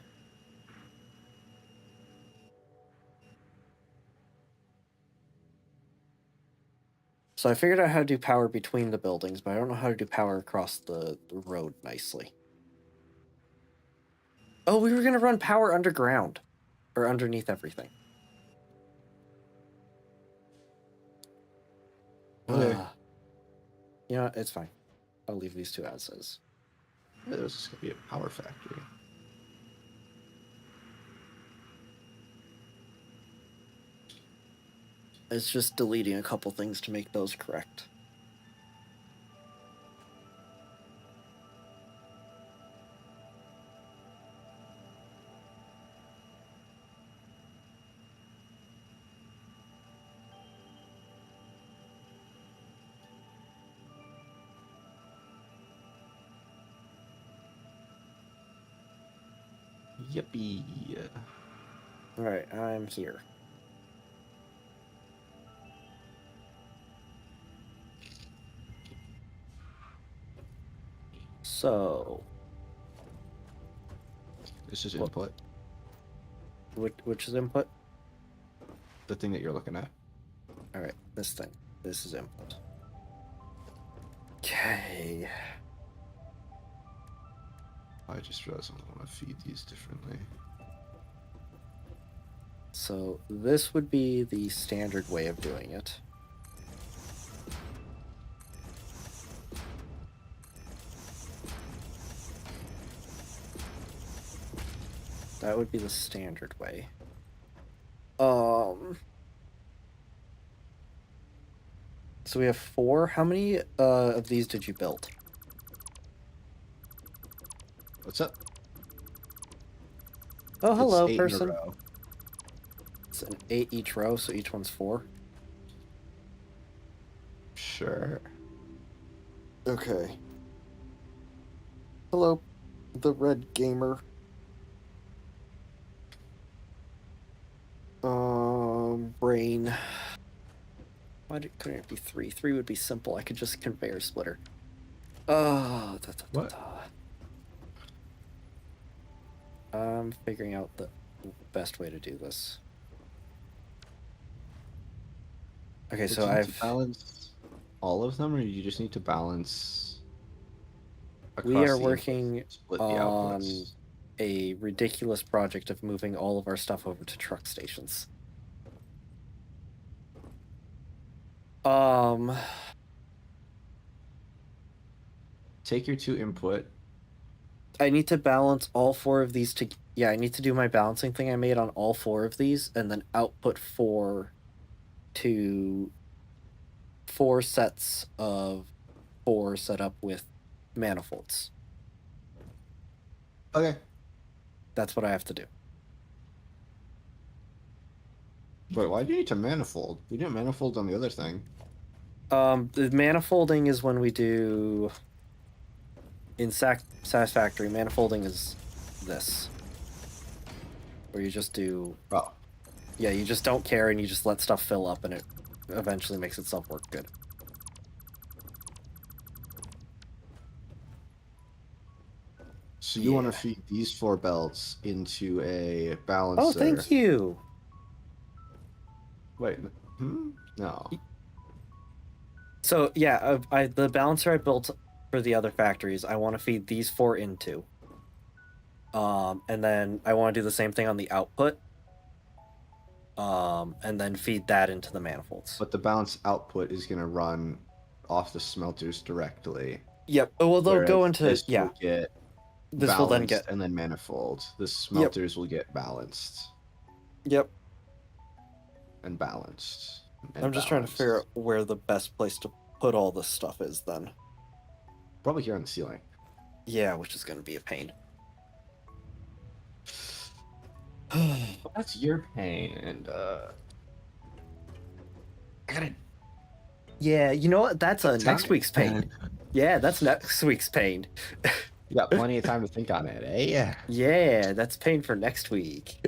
So I figured out how to do power between the buildings, but I don't know how to do power across the road nicely. Oh, we were going to run power underground. Or underneath everything. Okay. You know what? It's fine. I'll leave these two as is. Yeah, there's just gonna be a power factory. It's just deleting a couple things to make those correct. Yippee. Alright, I'm here. So... This is input. Which is input? The thing that you're looking at. Alright, this thing. This is input. Okay. I just realized I want to feed these differently. So this would be the standard way of doing it. That would be the standard way. So we have 4. How many of these did you build? What's up? Oh, hello, It's 8 person. in a row. It's an 8 each row, so each one's 4. Sure. Okay. Hello, the red gamer. Brain. Why couldn't it be 3? 3 would be simple. I could just conveyor splitter. Oh, What? I'm figuring out the best way to do this. Okay, so Do you need I've to balance all of them, or you just need to balance. we across are the working inputs, split the on outputs? a ridiculous project of moving all of our stuff over to truck stations. Take your 2 input. I need to balance all 4 of these to... Yeah, I need to do my balancing thing I made on all 4 of these, and then output 4 to 4 sets of 4 set up with manifolds. Okay. That's what I have to do. Wait, why do you need to manifold? We didn't manifold on the other thing. The manifolding is when we do... In Satisfactory, manifolding is this. Where you just do... Oh. Yeah, you just don't care and you just let stuff fill up and it eventually makes itself work good. So you want to feed these 4 belts into a balancer. Oh, thank you! Wait, no. So, yeah, the balancer I built for the other factories, I want to feed these 4 into. And then I want to do the same thing on the output. And then feed that into the manifolds. But the balance output is going to run off the smelters directly. Yep. Well, they'll go into... This Yeah. will get This will then get... and then manifold. The smelters will get balanced. Yep. And balanced. I'm just trying to figure out where the best place to put all this stuff is then. Probably here on the ceiling. Yeah, which is going to be a pain. Well, that's your pain, and I gotta... Yeah, you know what? That's next week's pain. Yeah, that's next week's pain. You got plenty of time to think on it, eh? Yeah. Yeah, that's pain for next week.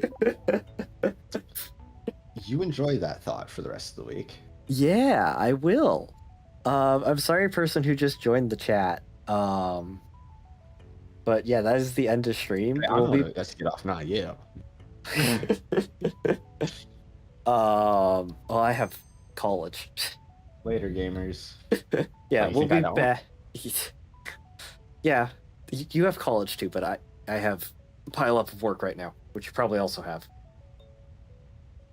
You enjoy that thought for the rest of the week. Yeah, I will. I'm sorry, person who just joined the chat. But yeah, that is the end of stream. Hey, We'll be... Let's get off, not you. Well, I have college. Later, gamers. Yeah, Oh, we'll be back. Yeah, you have college too, but I have a pile up of work right now, which you probably also have.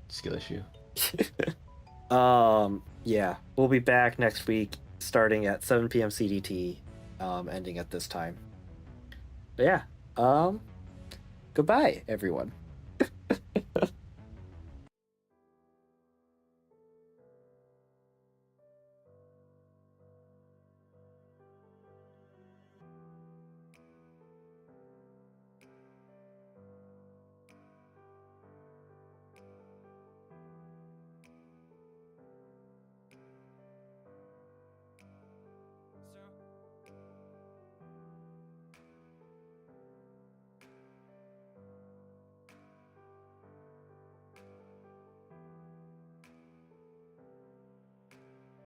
Skill issue. Yeah, we'll be back next week, starting at 7 p.m. CDT, ending at this time. But yeah, goodbye, everyone.